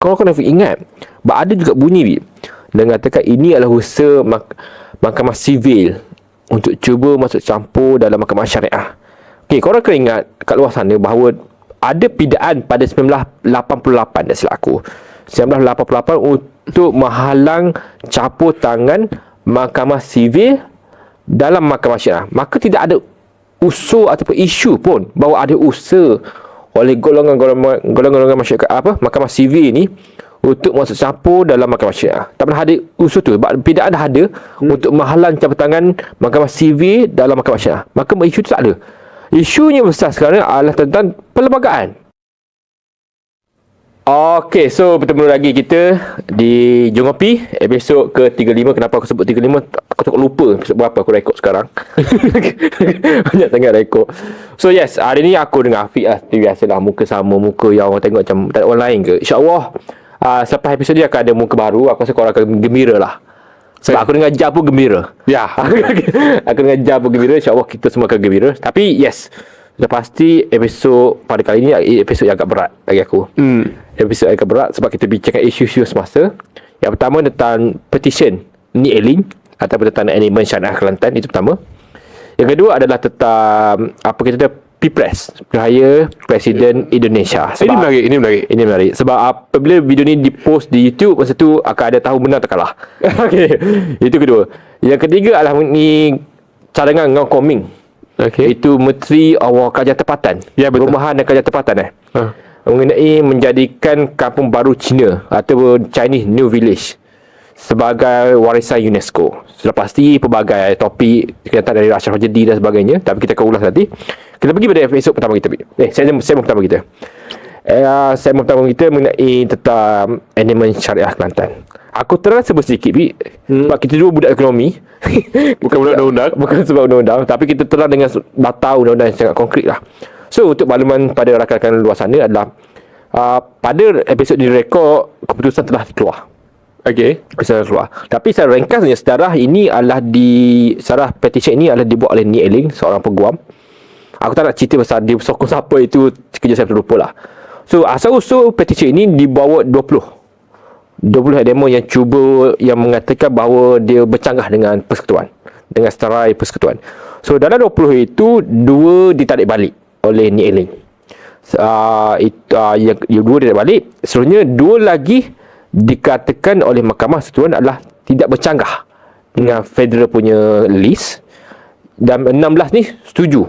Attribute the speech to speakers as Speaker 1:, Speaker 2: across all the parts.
Speaker 1: kau kena ingat, ada juga bunyi ni dia katakan ini adalah usaha mahkamah sivil untuk cuba masuk campur dalam mahkamah syariah. Okey, korang kena ingat kat luar sana bahawa ada pidaan pada 1988, tak silap aku, 1988 untuk menghalang campur tangan mahkamah sivil dalam mahkamah syariah. Maka tidak ada usul ataupun isu pun bahawa ada usaha oleh golongan masyarakat mahkamah sivil ni untuk masuk campur dalam mahkamah syariah. Tak pernah ada usul tu. Pidaan dah ada untuk menghalang campur tangan mahkamah sivil dalam mahkamah syariah. Maka isu tu tak ada. Isunya besar sekarang adalah tentang perlembagaan. Okey, so bertemu lagi kita di Jongopi episod ke-35. Kenapa aku sebut 35? Aku tak lupa episod berapa aku rekod sekarang. Banyak sangat rekod. So yes, hari ni aku dengan Afiq lah. Biasalah, muka sama, muka yang orang tengok macam tak ada orang lain ke. InsyaAllah selepas episod ni akan ada muka baru. Aku rasa korang akan gembira lah. Sebab aku dengan Jab pun gembira. Ya, aku dengan Jab pun gembira. InsyaAllah kita semua akan gembira. Tapi yes, sudah pasti episod pada kali ni episod yang agak berat bagi aku. Episod yang agak berat sebab kita bincangkan isu-isu semasa. Yang pertama tentang petition Ni Eiling ataupun tentang elemen syariah Kelantan. Itu pertama. Yang kedua adalah tentang apa kita ada Pilpres Raya Presiden Indonesia. Sebab,
Speaker 2: Ini menarik.
Speaker 1: Sebab apabila video ni dipost di YouTube, masa tu akan ada tahu benar tak kalah. Okey. Itu kedua. Yang ketiga adalah ni cadangan Ngau Koming.
Speaker 2: Okey.
Speaker 1: Itu Menteri Awal Kerajaan Tempatan.
Speaker 2: Ya, betul.
Speaker 1: Perumahan dan Kerajaan Tempatan mengenai menjadikan kampung baru Cina ataupun Chinese New Village sebagai warisan UNESCO. Sudah pasti pelbagai topik kenyataan dari Ashraf Jadi dan sebagainya, tapi kita akan ulas nanti. Kita pergi pada episod pertama kita. Segmen pertama kita. Segmen pertama kita mengenai tentang elemen syariah Kelantan. Aku terang sebut sedikit sebab kita dua budak ekonomi.
Speaker 2: Bukan budak undang-undang.
Speaker 1: Bukan sebab undang-undang, tapi kita terang dengan data undang-undang yang sangat konkret lah. So untuk makluman pada rakan-rakan luar sana adalah pada episod direkod, keputusan telah keluar.
Speaker 2: Okey.
Speaker 1: Secara keluar. Tapi secara ringkasnya, sejarah ini adalah sejarah petition ini adalah dibuat oleh Ni Eiling, seorang peguam. Aku tak nak cerita pasal dia sokong siapa, itu kerja saya terlupa lah. So asal-usul petition ini dibawa 20 demo yang mengatakan bahawa dia bercanggah dengan persekutuan, dengan seterai persekutuan. So dalam 20 itu, 2 ditarik balik oleh Ni Eiling. Yang 2 ditarik balik. Seterusnya 2 lagi dikatakan oleh Mahkamah Persekutuan adalah tidak bercanggah dengan federal punya list, dan 16 ni setuju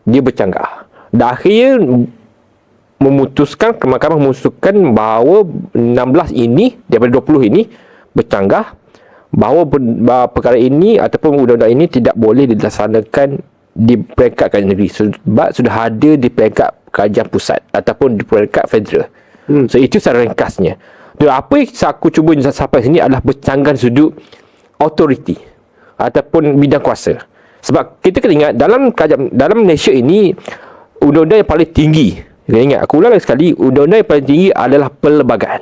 Speaker 1: dia bercanggah. Dan akhirnya Mahkamah memutuskan bahawa 16 ini daripada 20 ini bercanggah, bahawa perkara ini ataupun undang-undang ini tidak boleh dilaksanakan di peringkat kerajaan negeri sebab sudah ada di peringkat kerajaan pusat ataupun di peringkat federal. So itu secara ringkasnya. Dan apa yang aku cuba sampai sini adalah bercanggah sudut authority ataupun bidang kuasa. Sebab kita kena ingat dalam Malaysia ini, undang-undang yang paling tinggi, kena ingat, aku ulang lagi sekali, undang-undang yang paling tinggi adalah perlembagaan.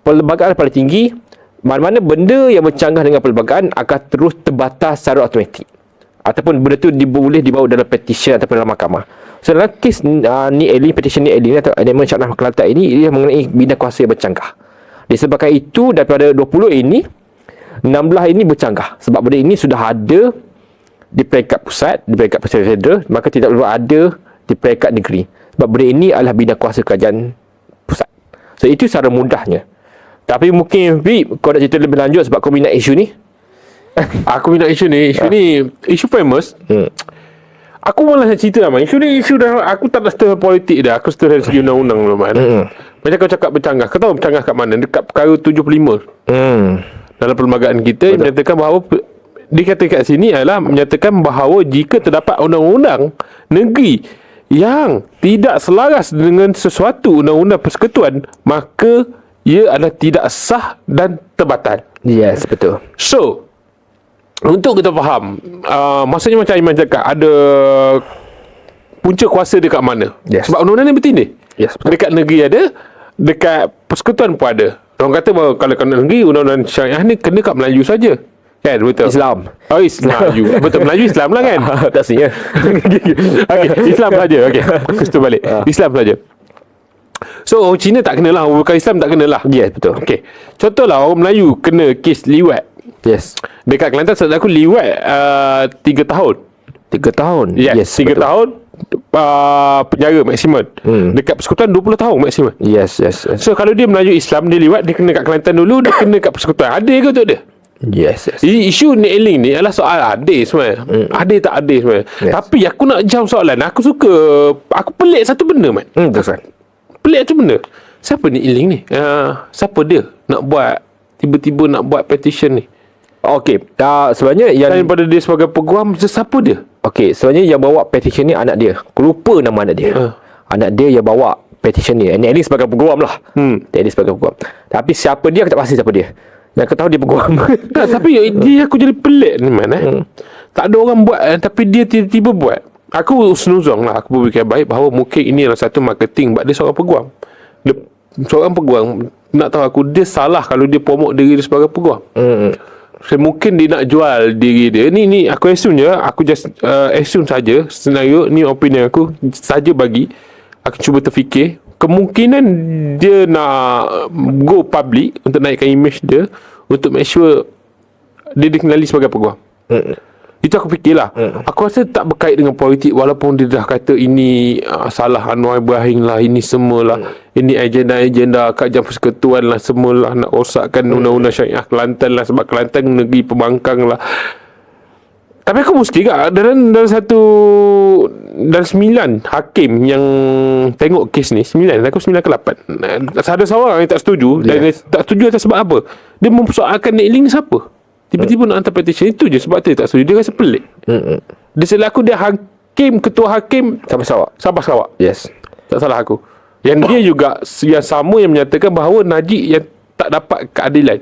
Speaker 1: Perlembagaan paling tinggi. Mana-mana benda yang bercanggah dengan perlembagaan akan terus terbatas secara automatik, ataupun benda tu boleh dibawa dalam petition ataupun dalam mahkamah. So dalam kes Ni Eiling, petition Ni Eiling atau elemen syariah Kelantan ini, ia mengenai bidang kuasa yang bercanggah. Disebabkan itu, daripada 20 ini, 16 ini bercanggah sebab benda ini sudah ada di peringkat pusat, di peringkat federal, maka tidak perlu ada di peringkat negeri sebab benda ini adalah bidang kuasa kerajaan pusat. So itu secara mudahnya. Tapi mungkin kau nak cerita lebih lanjut sebab kau minat isu ni.
Speaker 2: Aku minat isu ni. Isu famous. Aku malah nak cerita lah, man. Isu dah, aku tak nak setelah politik dah. Aku setelah segi undang-undang dulu, man. Macam kau cakap bercanggah. Kau tahu bercanggah kat mana? Dekat perkara 75. Dalam perlembagaan kita, menyatakan bahawa dikatakan kat sini adalah menyatakan bahawa jika terdapat undang-undang negeri yang tidak selaras dengan sesuatu undang-undang persekutuan, maka ia adalah tidak sah dan terbatal.
Speaker 1: Yes, betul.
Speaker 2: So, untuk kita faham, maksudnya macam Iman cakap, ada punca kuasa dekat mana.
Speaker 1: Yes.
Speaker 2: Sebab undang-undang ni bertindih.
Speaker 1: Yes, betul.
Speaker 2: Dekat negeri ada, dekat persekutuan pun ada. Orang kata bahawa kalau kat negeri, undang-undang syariah ni kena kat Melayu saja. Kan, betul?
Speaker 1: Islam.
Speaker 2: Oh, Islam. Betul, Melayu Islam lah kan?
Speaker 1: Tak sebenarnya.
Speaker 2: Okey, Islam saja. Okey, aku setuju balik. Islam saja. So orang Cina tak kena lah, bukan Islam tak kena lah.
Speaker 1: Yes, betul.
Speaker 2: Okay, contohlah orang Melayu kena kes liwat.
Speaker 1: Yes.
Speaker 2: Dekat Kelantan setahu aku liwat 3 tahun.
Speaker 1: 3 tahun.
Speaker 2: Yes, 3
Speaker 1: betul.
Speaker 2: tahun penjara maksimum. Dekat persekutuan 20 tahun maksimum.
Speaker 1: Yes.
Speaker 2: So kalau dia Melayu Islam, dia liwat, dia kena kat Kelantan dulu, dia kena kat persekutuan. Adil ke untuk dia?
Speaker 1: Yes.
Speaker 2: Isu Nik Eiling ni adalah soal adil sebenarnya. Adil tak adil sebenarnya.
Speaker 1: Yes.
Speaker 2: Tapi aku nak jawab soalan. Aku pelik satu benda, man.
Speaker 1: Betul.
Speaker 2: Pelik satu benda. Siapa Nik Eiling ni? Siapa dia nak buat, tiba-tiba nak buat petition ni?
Speaker 1: Okey, sebenarnya yang
Speaker 2: Daripada dia sebagai peguam, siapa dia?
Speaker 1: okey, sebenarnya yang bawa petition ni anak dia. Aku lupa nama anak dia. Anak dia yang bawa petition ni. Nik Eiling sebagai peguam lah. Nik Eiling sebagai peguam. Tapi siapa dia, aku tak pasti siapa dia. Yang aku tahu dia peguam.
Speaker 2: Tak, tapi dia aku jadi pelik ni, man. Tak ada orang buat, tapi dia tiba-tiba buat. Aku senuzong lah. Aku berfikir baik bahawa mungkin ini adalah satu marketing, sebab dia seorang peguam. Dia seorang peguam. Nak tahu aku, dia salah kalau dia promote diri dia sebagai peguam. So, mungkin dia nak jual diri dia. Ni aku assume je. Aku just assume saja senario. Ni opinion aku saja bagi. Aku cuba terfikir. Kemungkinan dia nak go public untuk naikkan image dia, untuk make sure dia dikenali sebagai peguam. Itu aku fikirlah. Aku rasa tak berkait dengan politik, walaupun dia dah kata ini salah Anwar Ibrahim lah, ini semualah, ini agenda-agenda kat jam persekutuan lah, semualah nak rosakkan undang-undang syariah Kelantan lah, sebab Kelantan negeri pembangkang lah. Tapi aku mesti kat dalam 9 hakim yang tengok kes ni, 9 aku 9 ke 8, ada seorang yang tak setuju. Dan dia tak setuju atas sebab apa? Dia mempersoalkan Nik Eiling ni siapa. Tiba-tiba nak hantar petition. Itu je sebab dia tak setuju. Dia rasa pelik. Dia selaku dia hakim, ketua hakim Sabah Sarawak.
Speaker 1: Yes.
Speaker 2: Tak salah aku. Yang dia juga yang sama yang menyatakan bahawa Najib yang tak dapat keadilan.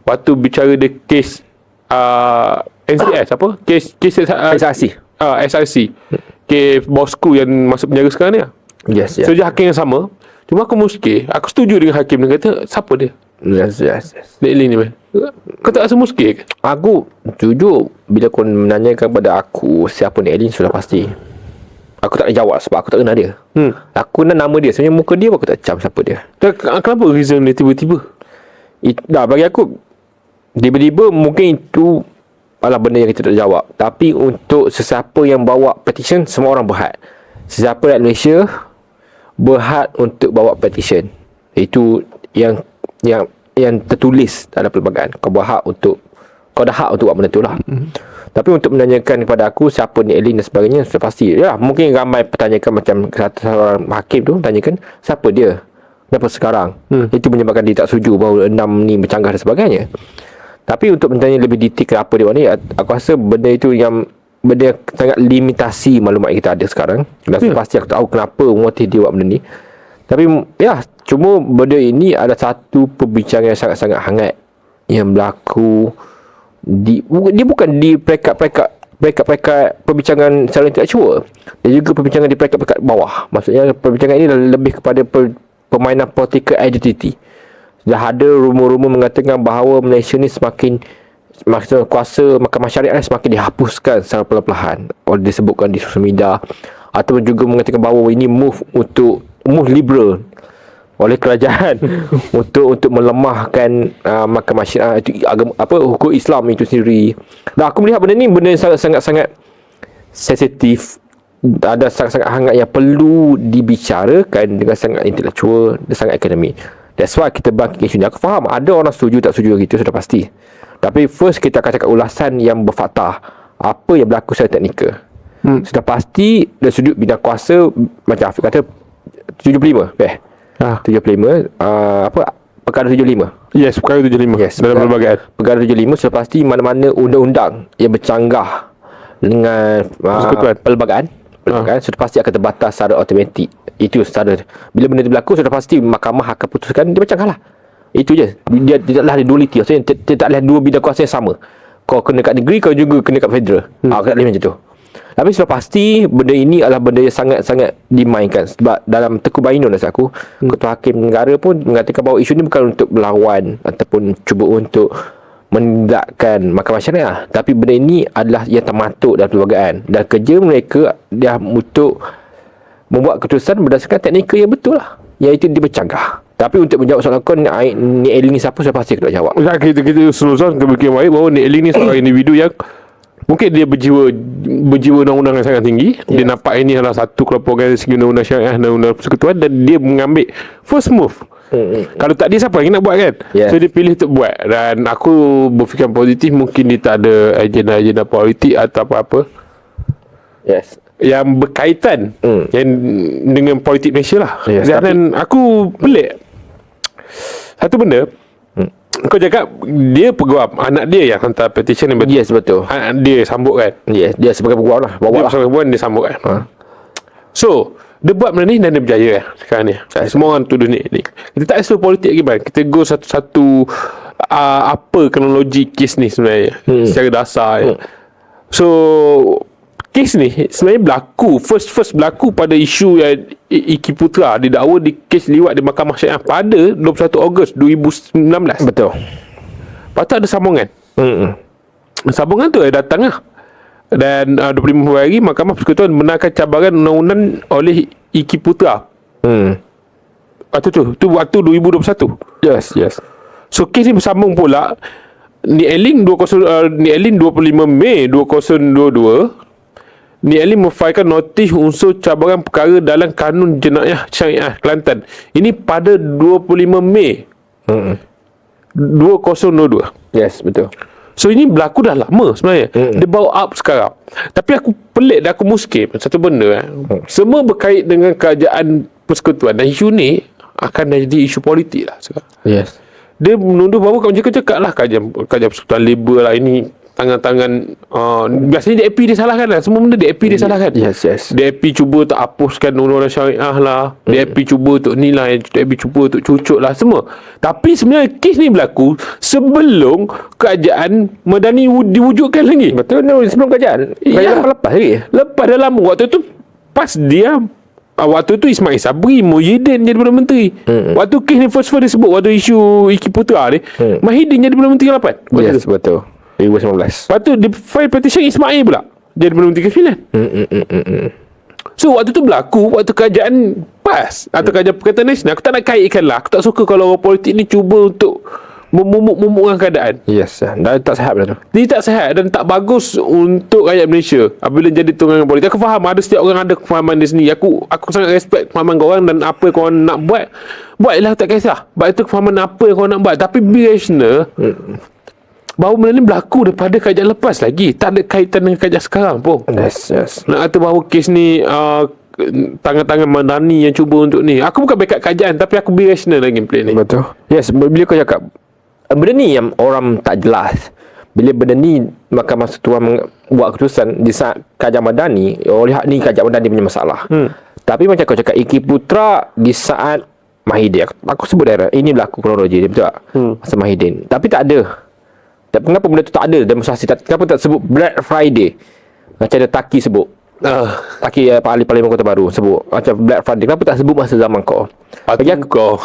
Speaker 2: Waktu bicara dia kes NCS apa? Kes
Speaker 1: SRC.
Speaker 2: SRC. Kes bosku yang masuk penjara sekarang ni lah.
Speaker 1: Yes.
Speaker 2: So dia hakim yang sama. Cuma aku muskil. Aku setuju dengan hakim. Dia kata siapa dia?
Speaker 1: Yes.
Speaker 2: Nik Eiling ni, man. Kau tak rasa muskil ke?
Speaker 1: Aku jujur, bila kau menanyakan kepada aku siapa Nik Eiling, sudah pasti aku tak nak jawab sebab aku tak kenal dia. Aku nak nama dia. Sebenarnya muka dia aku tak cam siapa dia.
Speaker 2: Kenapa reason dia tiba-tiba?
Speaker 1: Bagi aku tiba-tiba mungkin itu adalah benda yang kita tak jawab. Tapi untuk sesiapa yang bawa petition, semua orang berhak. Sesiapa rakyat Malaysia berhak untuk bawa petition. Itu yang tertulis dalam perlembagaan. Kau ada hak untuk buat benda tu lah. Tapi untuk menanyakan kepada aku siapa Nik Eiling dan sebagainya, sudah pasti. Ya, mungkin ramai pertanyakan macam seorang hakim tu tanyakan siapa dia, kenapa sekarang. Itu menyebabkan dia tak setuju bahawa 6 ni bercanggah dan sebagainya. Tapi untuk bertanya lebih detail kenapa dia buat ni, aku rasa benda itu yang benda sangat limitasi maklumat yang kita ada sekarang. Dan pasti aku tahu kenapa motif dia buat benda ni. Tapi ya, cuma benda ini ada satu perbincangan yang sangat-sangat hangat yang berlaku dia bukan di peringkat perbincangan secara intelektual. Dia juga perbincangan di peringkat bawah. Maksudnya perbincangan ini lebih kepada permainan political identity. Dah ada rumor-rumor mengatakan bahawa Malaysia ni semakin kuasa mahkamah syariah semakin dihapuskan secara perlahan-lahan, oleh disebutkan di sosial media, ataupun juga mengatakan bahawa ini move liberal oleh kerajaan untuk melemahkan mahkamah syariah itu, agama hukum Islam itu sendiri. Dan aku melihat benda ni benda yang sangat-sangat sensitif, ada sangat-sangat hangat yang perlu dibicarakan dengan sangat intelektual dan sangat akademik. That's why kita bangkit isu ni. Aku faham ada orang setuju tak setuju gitu, sudah pasti. Tapi first kita akan cakap ulasan yang berfakta. Apa yang berlaku secara teknikal. Sudah pasti dari sudut bidang kuasa, macam Afiq kata 75. 75 perkara 75.
Speaker 2: Yes, perkara 75.
Speaker 1: Yes,
Speaker 2: dalam perlembagaan.
Speaker 1: Perkara 75 sudah pasti mana-mana undang-undang yang bercanggah dengan perlembagaan sudah pasti akan terbatas secara automatik. Itu secara bila benda itu berlaku, sudah pasti mahkamah akan putuskan dia bercanggah lah. Itu je. Dia tidaklah ada duality. Maksudnya tidaklah dua bidang kuasa yang sama. Kau kena kat negeri, kau juga kena kat federal. Tak boleh macam tu. Tapi sudah pasti benda ini adalah benda yang sangat-sangat dimainkan. Sebab dalam Tengku Bainun aku, Ketua Hakim Negara pun mengatakan bahawa isu ini bukan untuk berlawan ataupun cuba untuk menindakkan mahkamah syariah, tapi benda ini adalah yang termaktub dalam perlembagaan. Dan kerja mereka dia untuk membuat keputusan berdasarkan teknikal yang betul lah. iaitu dia bercanggah. Tapi untuk menjawab soalan kau, Nick Elling ni siapa, saya pasti aku tak jawab.
Speaker 2: Kita seluruh berfikir baik bahawa Nick Elling ni seorang individu yang mungkin dia berjiwa undang-undang yang sangat tinggi. Dia nampak ini adalah satu kelompok organisasi undang-undang syariah dan undang-undang persekutuan, dan dia mengambil first move. Kalau tak dia, siapa lagi nak buat kan?
Speaker 1: Yes.
Speaker 2: So dia pilih untuk buat. Dan aku berfikir positif, mungkin dia tak ada agenda-agenda politik atau apa-apa
Speaker 1: Yes.
Speaker 2: yang berkaitan yang dengan politik Malaysia lah.
Speaker 1: Yes,
Speaker 2: Dan aku pelik satu benda. Kau cakap dia peguam, anak dia yang hantar petition yang
Speaker 1: Yes, betul.
Speaker 2: anak dia sambut kan.
Speaker 1: Yes, dia sebagai peguam lah.
Speaker 2: Dia
Speaker 1: Bawa lah.
Speaker 2: sebagai peguam, dia sambut kan. So dia buat benda ni dan dia berjaya kan sekarang ni. Semua orang tuduh ni. Kita tak rasa politik lagi bang. Kita go satu-satu apa kronologi kes ni sebenarnya secara dasar. So kes ni sebenarnya berlaku first berlaku pada isu yang Iki Putra didakwa di kes liwat di Mahkamah Syariah pada 21 Ogos 2019.
Speaker 1: Betul.
Speaker 2: Lepas tu ada sambungan. Sambungan tu datang lah. Dan 25 Februari Mahkamah Persekutuan benarkan cabaran undang-undang oleh Iki Putra. Waktu waktu 2021.
Speaker 1: Yes.
Speaker 2: So kes ni bersambung pula. Nick Elling 25 Mei 2022. Nick Elling memfailkan notis unsur cabaran perkara dalam Kanun Jenayah Syariah Kelantan. Ini pada 25 Mei 2022.
Speaker 1: Yes, betul.
Speaker 2: So ini berlaku dah lama sebenarnya. Dia bawa up sekarang. Tapi aku pelik dan aku muskim satu benda. Semua berkait dengan kerajaan persekutuan. Dan isu ni akan jadi isu politik lah sekarang.
Speaker 1: Yes.
Speaker 2: Dia menuduh bahawa macam cakap lah kerajaan persekutuan Labour lah ini tangan-tangan biasanya DAP dia salahkan lah. Semua benda DAP dia salahkan.
Speaker 1: Yes.
Speaker 2: DAP cuba untuk hapuskan undang-undang syariah lah. DAP cuba untuk ni lah. DAP cuba untuk cucuk lah. Semua. Tapi sebenarnya kes ni berlaku sebelum kerajaan Madani diwujudkan lagi.
Speaker 1: Betul. Sebelum kerajaan. Kerajaan lepas lagi.
Speaker 2: Lepas dah lama. Waktu tu pas dia waktu tu Ismail Sabri Muhyiddin jadi Perdana Menteri. Waktu kes ni first disebut, waktu isu Iki Putra ni, Muhyiddin jadi Perdana Menteri 8.
Speaker 1: Yes, betul. 2019.
Speaker 2: Lepas tu dia file petition Ismail pula jadi Perdana Menteri ke-9. So waktu tu berlaku waktu kerajaan PAS atau kerajaan Perkhidmatan Nasional. Aku tak nak kaitkan lah. Aku tak suka kalau orang politik ni cuba untuk memumuk-mumukkan keadaan.
Speaker 1: Yes. Dan tak sihat benda tu.
Speaker 2: Dia tak sihat dan tak bagus untuk rakyat Malaysia apabila jadi tunggangan politik. Aku faham ada setiap orang ada kefahaman dia sendiri. Aku sangat respect kefahaman korang dan apa yang korang nak buatlah, tak kisah. Sebab itu kefahaman apa yang korang nak buat. Tapi be rational bahawa benda ni berlaku daripada kerajaan lepas lagi. Tak ada kaitan dengan kerajaan sekarang pun.
Speaker 1: Yes.
Speaker 2: Nak kata bahawa kes ni tangan-tangan Madani yang cuba untuk ni. Aku bukan backup kerajaan, tapi aku be rational dalam gameplay ni.
Speaker 1: Betul. Yes, bila kau cakap benda ni yang orang tak jelas. Bila benda ni Mahkamah Persekutuan buat keputusan di saat kerajaan Madani, orang lihat ni kerajaan Madani punya masalah. Tapi macam kau cakap Iki Putra di saat Mahidin, aku sebut daerah ini berlaku kronologi dia, betul tak? Masa Mahidin. Tapi tak ada. Kenapa benda tu tak ada demonstrasi? Kenapa tak sebut Black Friday? Macam ada Taki sebut. Taki ahli Parlimen Kota Baru sebut macam Black Friday. Kenapa tak sebut masa zaman kau?
Speaker 2: Bagi aku kau.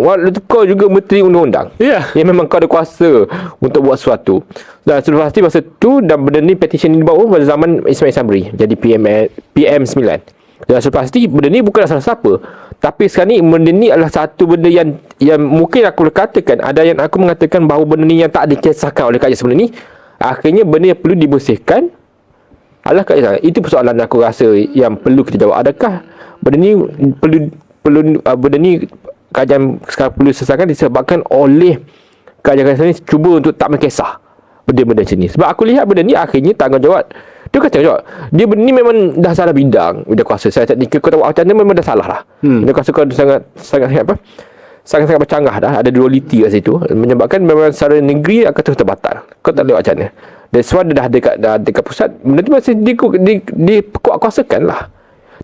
Speaker 1: Waktu kau juga Menteri Undang-Undang. Yang memang kau ada kuasa untuk buat sesuatu. Dan sudah pasti masa tu, dan benda ni petition ni dibawa pada zaman Ismail Sabri jadi PM9. Dan sudah pasti benda ni bukanlah salah siapa. Tapi sekarang ni benda ni adalah satu benda yang mungkin aku boleh katakan, ada yang aku mengatakan bahawa benda ni yang tak dikisahkan oleh kerajaan sebelum ni, akhirnya benda yang perlu dibersihkan adalah kerajaan. Itu persoalan aku rasa yang perlu kita jawab. Adakah benda ni benda ni kerajaan sekarang perlu selesaikan disebabkan oleh kerajaan ni cuba untuk tak mengisah benda-benda macam ni. Sebab aku lihat benda ni akhirnya tanggungjawab dia kata tanggungjawab. Dia benda ni memang dah salah bidang. Dia kuasa saya teknikal kau buat macam ni memang dah salah lah. Dia kuasa kau sangat bercanggah dah. Ada duality kat situ menyebabkan memang secara negeri akan terus terbatal. Kau tak lewat macam mana. That's why dia dah dekat pusat. Benda tu masih dikuat-kuasakan lah.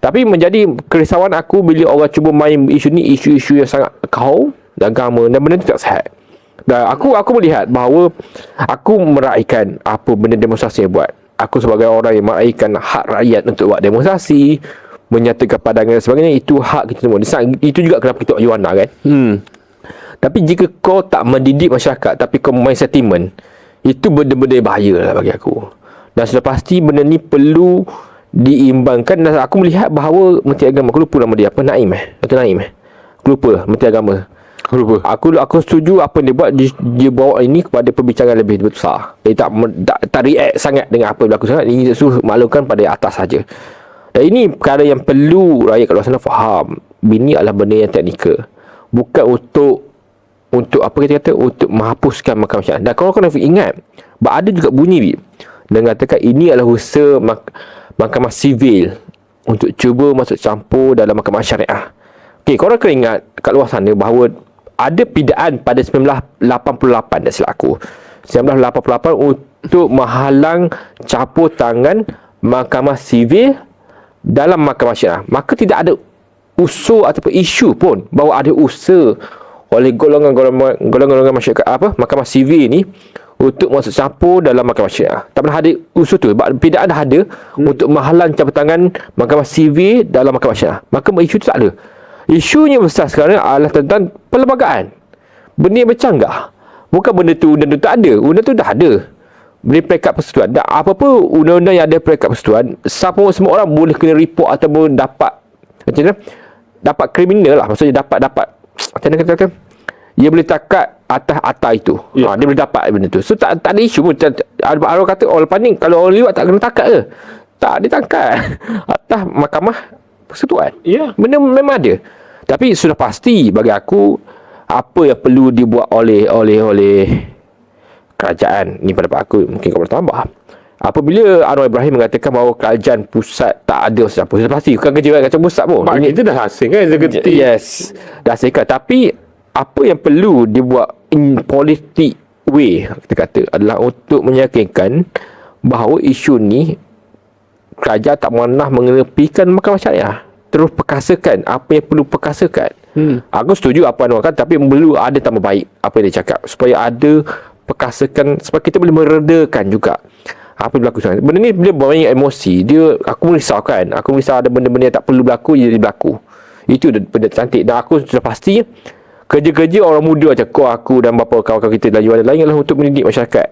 Speaker 1: Tapi menjadi kerisauan aku bila orang cuba main isu ni, isu-isu yang sangat kaum dan agama, dan benda tu tak sihat. Dan aku melihat bahawa aku meraihkan apa benda demonstrasi yang buat. Aku sebagai orang yang meraihkan hak rakyat untuk buat demonstrasi, menyatakan pandangan dan sebagainya, itu hak kita semua. Itu juga kenapa kita buat Yuana kan. Tapi jika kau tak mendidik masyarakat, tapi kau main sentiment, itu benda-benda yang bahaya lah bagi aku. Dan sudah pasti benda ni perlu diimbangkan. Dan aku melihat bahawa Menteri Agama, aku lupa nama dia apa, Naim Dato' Naim aku lupa Menteri Agama. Aku setuju apa yang dia buat. Dia bawa ini kepada perbincangan lebih besar. Dia tak react sangat dengan apa yang berlaku sangat. Ini suruh maklumkan pada atas saja. Dan ini perkara yang perlu rakyat kat luar sana faham. Ini adalah benda yang teknikal, bukan untuk apa kita kata, untuk menghapuskan mahkamah syariah. Dan korang kena ingat, ada juga bunyi dan katakan ini adalah usaha mahkamah sivil untuk cuba masuk campur dalam mahkamah syariah. Okey, korang kena ingat kat luar sana bahawa ada pidaan pada 1988, tak silap aku, 1988 untuk menghalang campur tangan mahkamah sivil dalam mahkamah syariah. Maka tidak ada usul ataupun isu pun bahawa ada usaha oleh golongan masyarakat mahkamah sivil ni untuk masuk campur dalam mahkamah syariah. Tak pernah ada usul tu. Pidaan dah ada untuk menghalang campur tangan mahkamah sivil dalam mahkamah syariah. Maka isu tu tak ada. Isunya besar sekarang adalah tentang perlembagaan. Benda yang bercanggah. Bukan benda tu, undang tu tak ada. Undang tu dah ada. Beri peringkat persetujuan. Dan apa-apa undang-undang yang ada peringkat persetujuan, semua orang boleh kena report ataupun dapat macam mana? Dapat kriminal lah. Maksudnya dapat macam mana kata-kata? Dia boleh takat atas itu.
Speaker 2: Yeah.
Speaker 1: Dia boleh dapat benda tu. So tak ada isu pun. Orang kata orang panik kalau orang lewat tak kena takat ke? Tak, dia tangkat atas mahkamah persekutuan.
Speaker 2: Ya.
Speaker 1: Benda memang ada. Tapi sudah pasti bagi aku apa yang perlu dibuat oleh kerajaan ni, pada aku mungkin kau boleh tambah. Apabila Anwar Ibrahim mengatakan bahawa kerajaan pusat tak ada usaha pusat, pasti bukan kerja kerajaan pusat pun.
Speaker 2: Kita dah asing kan executive.
Speaker 1: Yes, dah asingkan. Tapi apa yang perlu dibuat in politic way, kita kata, adalah untuk meyakinkan bahawa isu ni kerajaan tak pernah mengenepikan mahkamah syariah. Terus perkasakan apa yang perlu perkasakan. Aku setuju apa Anwar kata, tapi perlu ada tambah baik apa yang dia cakap, supaya ada perkasakan, supaya kita boleh meredakan juga apa yang berlaku sekarang. Benda ni dia banyak emosi. Aku merisaukan. Aku merisau ada benda-benda yang tak perlu berlaku jadi berlaku. Itu benda cantik. Dan aku sudah pasti kerja-kerja orang muda macam aku dan beberapa kawan-kawan kita dan jualan lain adalah untuk mendidik masyarakat.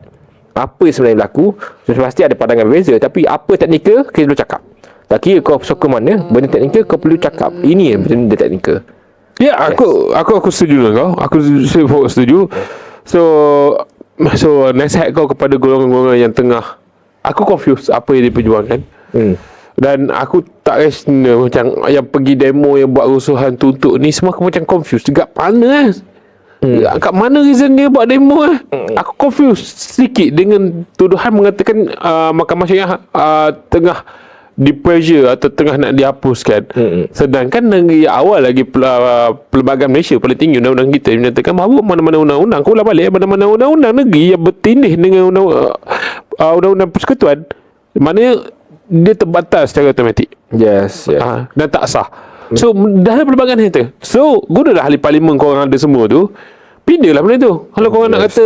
Speaker 1: Apa yang sebenarnya berlaku, sudah pasti ada pandangan berbeza. Tapi apa teknikal, kita perlu cakap. Tak kira kau sokong mana, benda teknikal kau perlu cakap. Ini benda teknikal.
Speaker 2: Ya, aku setuju dengan kau. Aku setuju. So nasihat kau kepada golongan-golongan yang tengah, aku confused apa yang diperjuangkan. Dan aku tak rasa macam yang pergi demo, yang buat rusuhan tutup ni, semua aku macam confused. Dekat mana kat mana reason dia buat demo Aku confused sedikit dengan tuduhan mengatakan mahkamah syariah tengah di pressure atau tengah nak dihapuskan. Sedangkan dari awal lagi Perlembagaan Malaysia paling tinggi, undang-undang kita menyatakan bahawa mana-mana undang-undang, aku ulang balik, mana-mana undang-undang negeri yang bertindih dengan undang-undang persekutuan, maknanya dia terbatas secara automatik.
Speaker 1: Yes.
Speaker 2: Dan tak sah. So dah ada perlembagaan itu. So gunalah ahli parlimen korang ada semua tu, pindalah benda tu. Kalau korang nak kata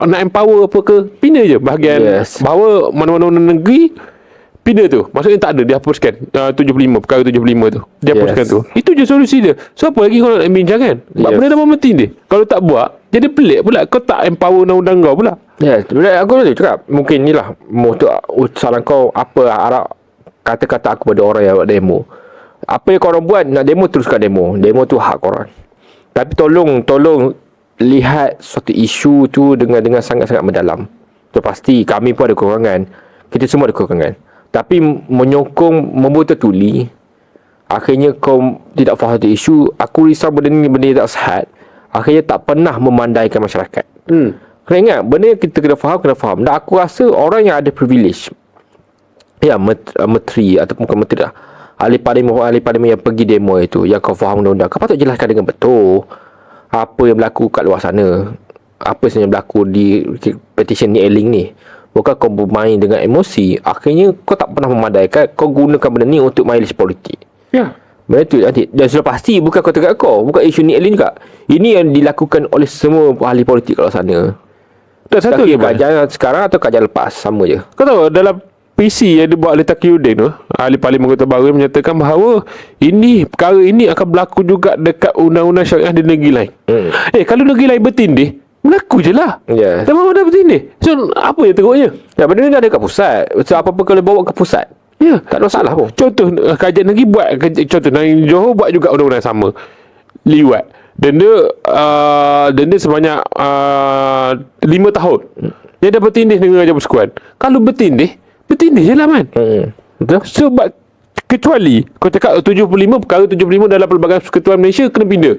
Speaker 2: nak empower apa ke, pindah je bahagian bahawa mana-mana undang negeri, pindah tu. Maksudnya tak ada, dihapuskan 75, perkara 75 tu dihapuskan tu. Itu je solusi dia. So apa lagi kau nak bincang kan? Benda dah penting dia. Kalau tak buat, jadi pelik pula. Kau tak empower undang-undang kau pula.
Speaker 1: Aku boleh cakap, mungkin inilah untuk soalan kau, apa harap kata-kata aku pada orang yang buat demo. Apa yang korang buat, nak demo, teruskan demo. Demo tu hak korang. Tapi tolong lihat suatu isu tu dengan sangat-sangat mendalam. Tu pasti kami pun ada kekurangan. Kita semua ada kekurangan. Tapi menyokong, membuat tuli, akhirnya kau tidak faham tu isu. Aku risau benda ni benda yang tak sihat. Akhirnya tak pernah memandaikan masyarakat. Kena ingat, benda yang kita kena faham. Dan aku rasa orang yang ada privilege, menteri ataupun bukan menteri lah, ahli parlimen yang pergi demo itu, yang kau faham undang-undang, kau patut jelaskan dengan betul apa yang berlaku kat luar sana, apa yang berlaku di petition ni, Eling ni. Bukan kau bermain dengan emosi, akhirnya kau tak pernah memadaikan, kau gunakan benda ni untuk mileage politik. Benda tu nanti. Dan sudah pasti bukan kau tegak kau, bukan isu ni Eling juga. Ini yang dilakukan oleh semua ahli politik kat luar sana.
Speaker 2: Tak satu lagi
Speaker 1: kerajaan sekarang atau kerajaan lepas, sama je.
Speaker 2: Kau tahu dalam PC yang dibuat oleh Taqiyuddin tu, ahli parlimen Kota Baru, menyatakan bahawa perkara ini akan berlaku juga dekat undang-undang syariah di negeri lain. Kalau negeri lain bertindih, berlaku je lah. Dan mana dah bertindih. So apa yang teruknya?
Speaker 1: Benda ni dah ada kat pusat. So apa-apa kalau bawa ke pusat,
Speaker 2: Ya.
Speaker 1: Tak ada masalah pun.
Speaker 2: Contoh kerajaan negeri buat contoh Negeri Johor buat juga undang-undang yang sama. Liwat. Denda sebanyak 5 tahun. Dia dah bertindih dengan Raja Persekutuan. Kalau bertindih je lah, man.
Speaker 1: Betul?
Speaker 2: Sebab kecuali kau cakap 75 perkara 75 dalam Perlembagaan Persekutuan Malaysia kena pindah.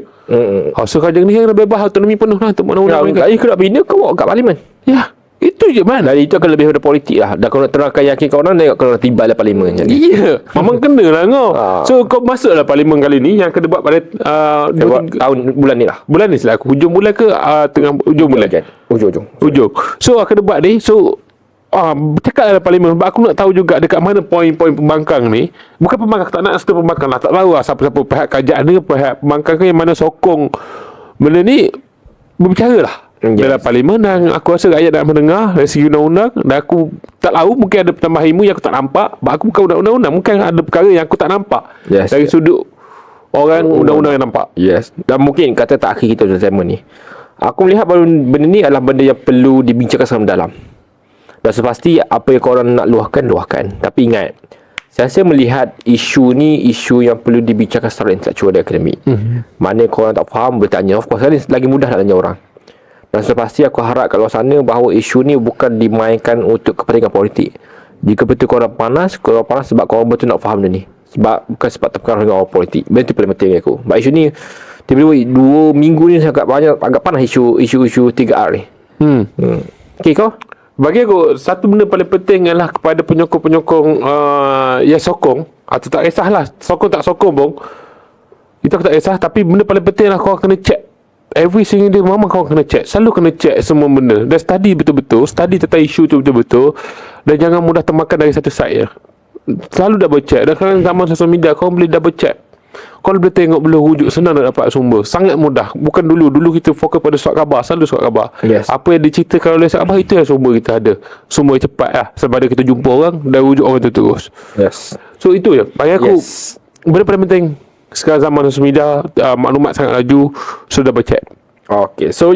Speaker 2: So kerajaan ni kena bebas autonomi penuh lah untuk mana-mana mereka.
Speaker 1: Kau nak pindah, kau bawa kat parlimen.
Speaker 2: Ya, itu je, man.
Speaker 1: Dan itu akan lebih daripada politik lah. Dan kau nak terangkan yakinkan orang, tengok kau nak tiba dalam parlimen.
Speaker 2: Ya, memang kena lah kau. So kau masuklah parlimen kali ni yang kena buat pada
Speaker 1: Bulan ni lah.
Speaker 2: bulan ni selaku hujung bulan ke tengah hujung bulan.
Speaker 1: Ujung.
Speaker 2: So akan buat ni. So bercakap dalam parlimen. Sebab aku nak tahu juga dekat mana poin-poin pembangkang ni. Bukan pembangkang, tak nak serta pembangkang lah. Tak tahu lah siapa-siapa pihak kerajaan ni, pihak pembangkang ke yang mana sokong benda ni. Berbicara lah dalam parlimen. Dan aku rasa rakyat nak mendengar dari segi undang-undang. Dan aku tak tahu, mungkin ada petambah ilmu yang aku tak nampak. Sebab aku bukan undang-undang. Mungkin ada perkara yang aku tak nampak dari sudut orang undang-undang yang nampak.
Speaker 1: Yes. Dan mungkin kata tak akhir kita dalam segmen ni, aku melihat benda ni adalah benda yang perlu dibincangkan secara mendalam. Dan sepasti apa yang korang nak luahkan. Tapi ingat, saya rasa melihat isu ni isu yang perlu dibincangkan secara intelektual dan akademik. Mana korang tak faham, boleh tanya. Of course, lagi mudah nak tanya orang. Dan sepasti aku harap kat luar sana bahawa isu ni bukan dimainkan untuk kepentingan politik. Jika betul korang panas sebab korang betul nak faham benda ni. Bukan sebab terpengaruh dengan orang politik. Benda tu paling penting bagi aku. Sebab isu ni tiba-tiba 2 minggu ni agak panas isu 3R ni. Okay, kau?
Speaker 2: Bagi aku, satu benda paling penting ialah kepada penyokong-penyokong yang sokong, atau tak kisahlah sokong tak sokong pun, itu aku tak kisah. Tapi benda paling penting lah kau kena check every single day. Memang kau kena check, selalu kena check semua benda. Dan study betul-betul, study tentang isu tu betul-betul. Dan jangan mudah termakan dari satu side je. Selalu double check. Dan sekarang zaman sosial media, kau boleh double check. Kau boleh tengok, boleh rujuk, senang nak dapat sumber. Sangat mudah. Bukan dulu kita fokus pada surat khabar. Selalu surat khabar. Apa yang diceritakan oleh surat khabar, itu yang sumber kita ada. Sumber yang cepat lah. Sebab ada kita jumpa orang dan rujuk orang tu terus. So itu je. Bagi aku, benda paling penting sekarang zaman sosial media, maklumat sangat laju. So double check.
Speaker 1: Okay, so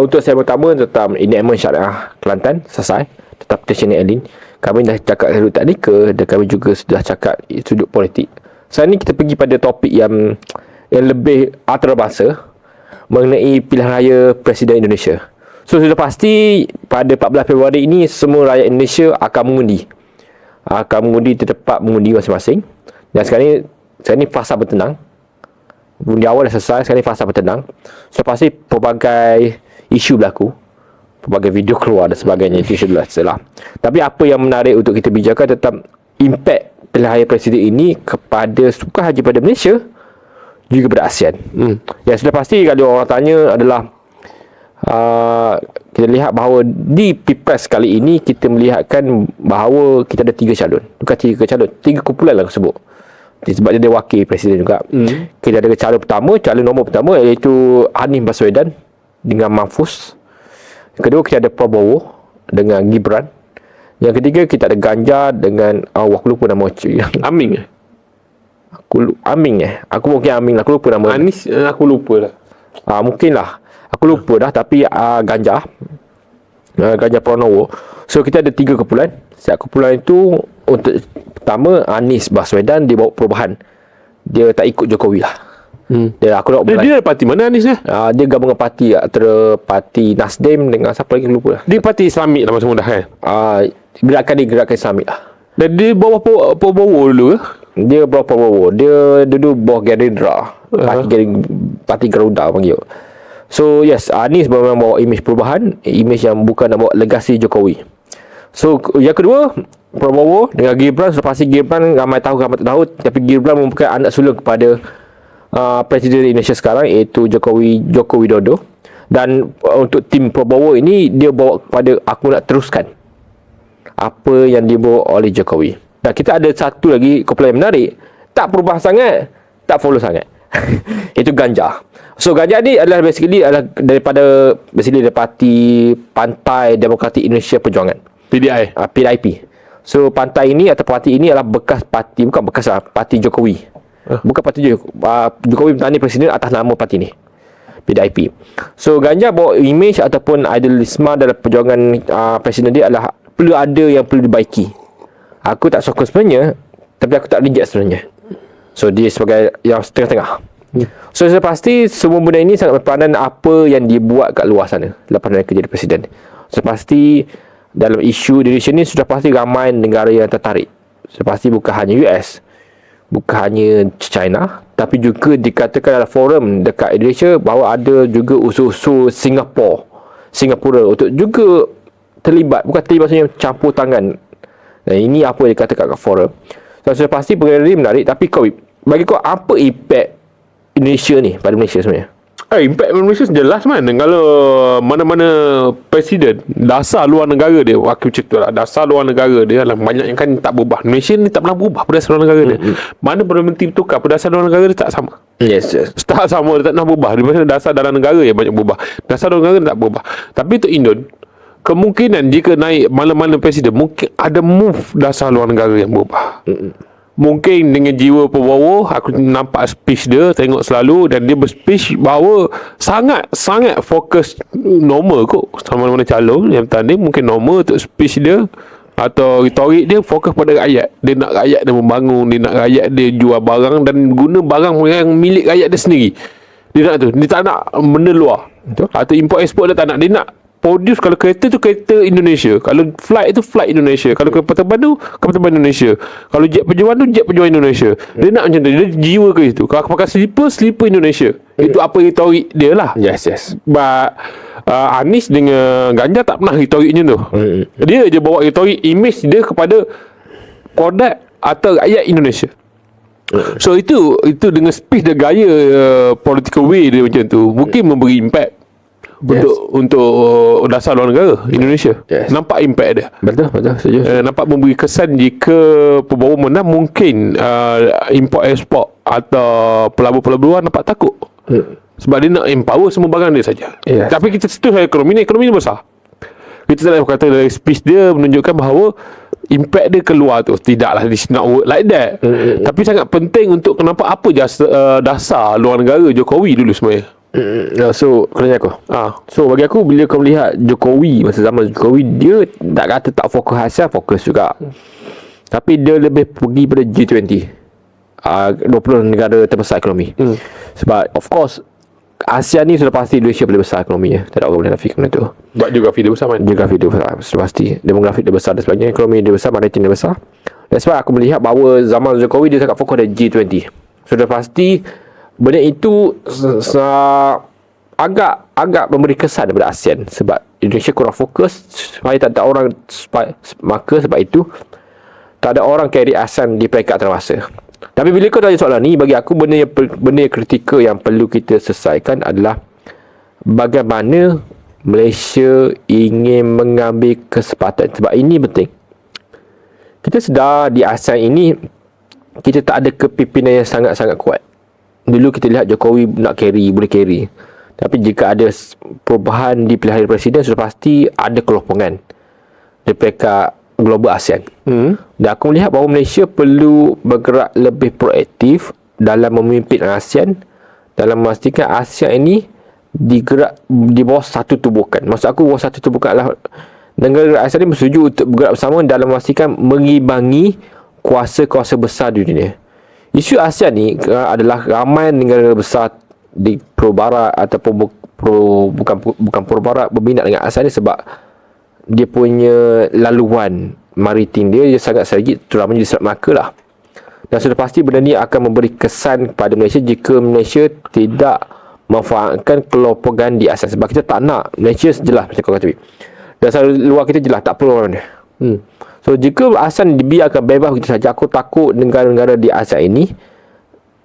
Speaker 1: untuk saya pertama tentang enactment syariah Kelantan selesai. Tentang petition Elin, kami dah cakap sudut teknikal dan kami juga sudah cakap sudut politik. Sekarang ni kita pergi pada topik yang lebih antarabangsa mengenai pilihan raya Presiden Indonesia. So sudah pasti pada 14 Februari ini semua rakyat Indonesia akan mengundi. Di tempat mengundi masing-masing. Dan sekarang ni fasa bertenang. Undi awal dah selesai, sekarang ni fasa bertenang. So pasti pelbagai isu berlaku. Pelbagai video keluar dan sebagainya. Itu isu lah. Tapi apa yang menarik untuk kita bicarakan tentang impact pilihan raya presiden ini kepada bukan haji pada Malaysia, juga pada ASEAN. Yang sudah pasti kalau orang tanya adalah kita lihat bahawa di Pilpres kali ini kita melihatkan bahawa kita ada 3 calon. Bukan 3 calon, 3 kumpulan lah sebut. Sebab dia wakil presiden juga. Kita ada calon nombor pertama iaitu Hanif Baswedan dengan Mahfuz. Yang kedua kita ada Prabowo dengan Gibran. Yang ketiga kita ada Ganjar dengan aku lupa nama
Speaker 2: Amin
Speaker 1: Aku mungkin Amin lah. Aku lupa nama
Speaker 2: Anis. Aku lupa lah.
Speaker 1: Mungkin lah. Aku lupa dah. Tapi Ganjar Pranowo. So kita ada 3 kumpulan. Setiap kumpulan itu, untuk pertama Anies Baswedan, dia bawa perubahan. Dia tak ikut Jokowi lah. Dia
Speaker 2: ada parti mana Anies ni?
Speaker 1: Dia gabungan parti antara parti Nasdem dengan siapa lagi lupa lah.
Speaker 2: Dia parti Islamik lah masa mudah kan?
Speaker 1: Gerakan Islamik lah.
Speaker 2: Dan dia bawa Prabowo dulu ke?
Speaker 1: Dia bawa Prabowo. Dia dulu bawa Gerindra. Parti Garuda panggil. So Anies memang bawa imej perubahan, imej yang bukan nak bawa legasi Jokowi. So yang kedua Prabowo dengan Gibran. Selepas Gibran ramai tak tahu, tapi Gibran merupakan anak sulung kepada Presiden Indonesia sekarang iaitu Joko Widodo. Dan untuk tim Prabowo ini, dia bawa kepada aku nak teruskan apa yang dibawa oleh Jokowi. Dan kita ada satu lagi kumpulan yang menarik, tak berubah sangat, tak follow sangat. Itu Ganjar. So Ganjar ni adalah daripada parti Pantai Demokratik Indonesia Perjuangan, PDIP. So partai ini atau parti ini adalah parti Jokowi. Bukan parti Jokowi bertanding presiden atas nama parti ni, PDIP. So Ganjar bawa imej ataupun idealisme dalam perjuangan presiden dia adalah perlu ada yang perlu dibaiki. Aku tak sokong sebenarnya, tapi aku tak reject sebenarnya. So dia sebagai yang tengah-tengah. So sudah pasti semua benda ini sangat berperanan apa yang dibuat kat luar sana lepas mereka jadi presiden. So pasti dalam isu Indonesia ni sudah pasti ramai negara yang tertarik. So pasti bukan hanya US, bukan hanya China, tapi juga dikatakan dalam forum dekat Indonesia bahawa ada juga usul-usul Singapura untuk juga terlibat, bukan terlibat maksudnya campur tangan. Dan ini apa yang dikatakan kat forum. So sudah pasti perkara ini menarik. Tapi kau, bagi kau apa impact Indonesia ni pada Malaysia sebenarnya?
Speaker 2: Impact Malaysia jelas man. Kalau mana-mana presiden, dasar luar negara dia, aku cerita lah, dasar luar negara dia lah, banyak yang kan tak berubah. Malaysia ni tak pernah berubah pada dasar luar negara dia. Mana Perdana Menteri bertukar, pada dasar luar negara dia tak sama.
Speaker 1: Yes.
Speaker 2: Tak sama, dia tak pernah berubah. Dia dasar dalam negara yang banyak berubah. Dasar luar negara dia tak berubah. Tapi untuk Indon, kemungkinan jika naik mana-mana presiden, mungkin ada move dasar luar negara yang berubah. Mungkin dengan jiwa pembawa, aku nampak speech dia, tengok selalu, dan dia berspeech bahawa sangat fokus normal kot. Sama mana calon yang bertanding, mungkin normal untuk speech dia atau retorik dia fokus pada rakyat. Dia nak rakyat dia membangun, dia nak rakyat dia jual barang dan guna barang yang milik rakyat dia sendiri. Dia nak tu, dia tak nak benda luar. Betul? Atau import export dia tak nak. Dia nak produce, kalau kereta tu kereta Indonesia, kalau flight tu flight Indonesia, kalau kapal terbang tu kapal terbang Indonesia, kalau jet perjuangan tu jet perjuangan Indonesia. Dia nak macam tu, dia jiwa ke situ. Kalau pakai slipper Indonesia. Itu apa retorik dia lah.
Speaker 1: Yes.
Speaker 2: But Anies dengan Ganjar tak pernah retorik macam tu. Dia je bawa retorik image dia kepada produk atau rakyat Indonesia. So itu dengan speech dan gaya political way dia macam tu, mungkin memberi impact untuk dasar luar negara Indonesia. Nampak impact dia.
Speaker 1: Betul setuju.
Speaker 2: Nampak memberi kesan jika pembawa menang, mungkin import export atau pelabur-pelaburan nampak takut. Sebab dia nak empower semua barang dia saja. Tapi kita sentuh ekonomi ni besar. Kita tak kata dari speech dia menunjukkan bahawa impact dia keluar tu. Tidaklah this not work like that. Tapi sangat penting untuk kenapa apa dasar luar negara Jokowi dulu sebenarnya.
Speaker 1: So kerana aku So bagi aku, bila kau melihat Jokowi, masa zaman Jokowi, dia tak kata tak fokus ASEAN, fokus juga. Tapi dia lebih pergi pada G20, 20 negara terbesar ekonomi. Sebab of course ASEAN ni sudah pasti Indonesia paling besar ekonominya. Tak ada orang boleh nafikan itu.
Speaker 2: Sebab geografi dia besar man.
Speaker 1: Geografi dia besar, sudah pasti. Demografik dia besar dan sebagainya. Ekonomi dia besar, maritim dia besar. Dan sebab aku melihat bahawa zaman Jokowi dia sangat fokus pada G20. Sudah pasti benda itu agak memberi kesan daripada ASEAN. Sebab Indonesia kurang fokus, supaya tak ada orang, maka sebab itu tak ada orang carry ASEAN di peringkat antarabangsa. Tapi bila kau tanya soalan ni, bagi aku benda yang kritikal yang perlu kita selesaikan adalah bagaimana Malaysia ingin mengambil kesempatan. Sebab ini penting. Kita sedar di ASEAN ini kita tak ada kepimpinan yang sangat-sangat kuat. Dulu kita lihat Jokowi nak boleh carry. Tapi jika ada perubahan di pilihan presiden, sudah pasti ada kelompokan di peringkat global ASEAN. Dan aku melihat bahawa Malaysia perlu bergerak lebih proaktif dalam memimpin ASEAN, dalam memastikan ASEAN ini digerak di bawah satu tubuhkan. Maksud aku bawah satu tubuhkan adalah negara ASEAN ini bersetuju untuk bergerak bersama dalam memastikan mengimbangi kuasa-kuasa besar di dunia. Isu ASEAN ni adalah ramai negara besar di Pro Barat ataupun bukan Pro Barat berminat dengan ASEAN ni sebab dia punya laluan maritim dia sangat sedikit, terutamanya di Selat Melaka lah. Dan sudah pasti benda ni akan memberi kesan kepada Malaysia jika Malaysia tidak memanfaatkan kelompokan di ASEAN. Sebab kita tak nak Malaysia jelas macam kau kata tadi. Dasar luar kita jelas tak perlu orang dia. So jika ASEAN dibiarkan bebas begitu saja, aku takut negara-negara di ASEAN ini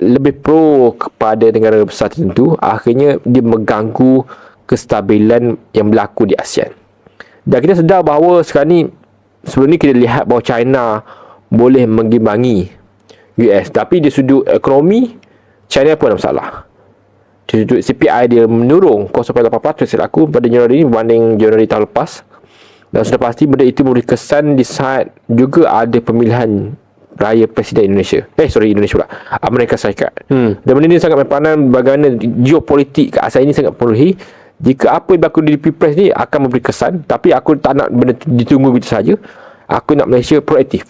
Speaker 1: lebih pro kepada negara besar tertentu. Akhirnya dia mengganggu kestabilan yang berlaku di ASEAN. Dan kita sedar bahawa sekarang ni, sebelum ni kita lihat bahawa China boleh mengimbangi US. Tapi di sudut ekonomi, China pun ada masalah. Di sudut CPI dia menurun 0.8% silap aku pada Januari ini berbanding Januari tahun lepas. Dan sudah pasti benda itu memberi kesan di saat juga ada pemilihan raya Presiden Indonesia. Indonesia pula, Amerika Syarikat. Dan benda ini sangat berperanan bagaimana geopolitik ke ASEAN ini sangat mempengaruhi. Jika apa yang berlaku di Pilpres ni akan memberi kesan, tapi aku tak nak benda ditunggu begitu saja. Aku nak Malaysia proaktif.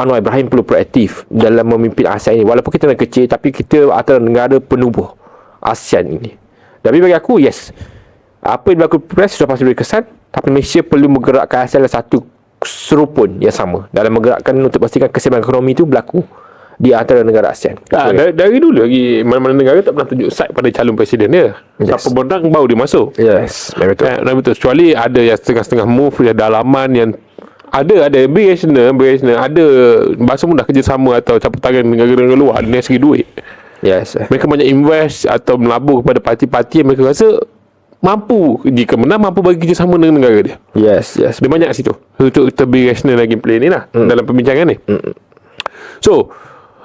Speaker 1: Anwar Ibrahim perlu proaktif dalam memimpin ASEAN ini. Walaupun kita negara kecil, tapi kita antara negara penubuh ASEAN ini. Tapi bagi aku, yes, apa yang berlaku Pilpres sudah pasti beri kesan, tapi Malaysia perlu menggerakkan ASEAN dalam satu serupun yang sama dalam menggerakkan untuk pastikan keseimbangan ekonomi itu berlaku di antara negara ASEAN.
Speaker 2: Dari dulu lagi mana-mana negara tak pernah tunjuk side pada calon presiden dia. Siapa menang baru dia masuk.
Speaker 1: Yes, betul.
Speaker 2: Betul. Kecuali ada yang setengah-setengah move yang dalaman yang ada birational, ada bahasa mudah kerjasama atau campur tangan negara-negara luar dari segi duit.
Speaker 1: Yes.
Speaker 2: Mereka banyak invest atau melabur kepada parti-parti yang mereka rasa mampu, jika menang mampu bagi kerjasama dengan negara dia.
Speaker 1: Yes.
Speaker 2: Dia banyak kat situ untuk kita birational lagi play ni lah dalam perbincangan ni. So,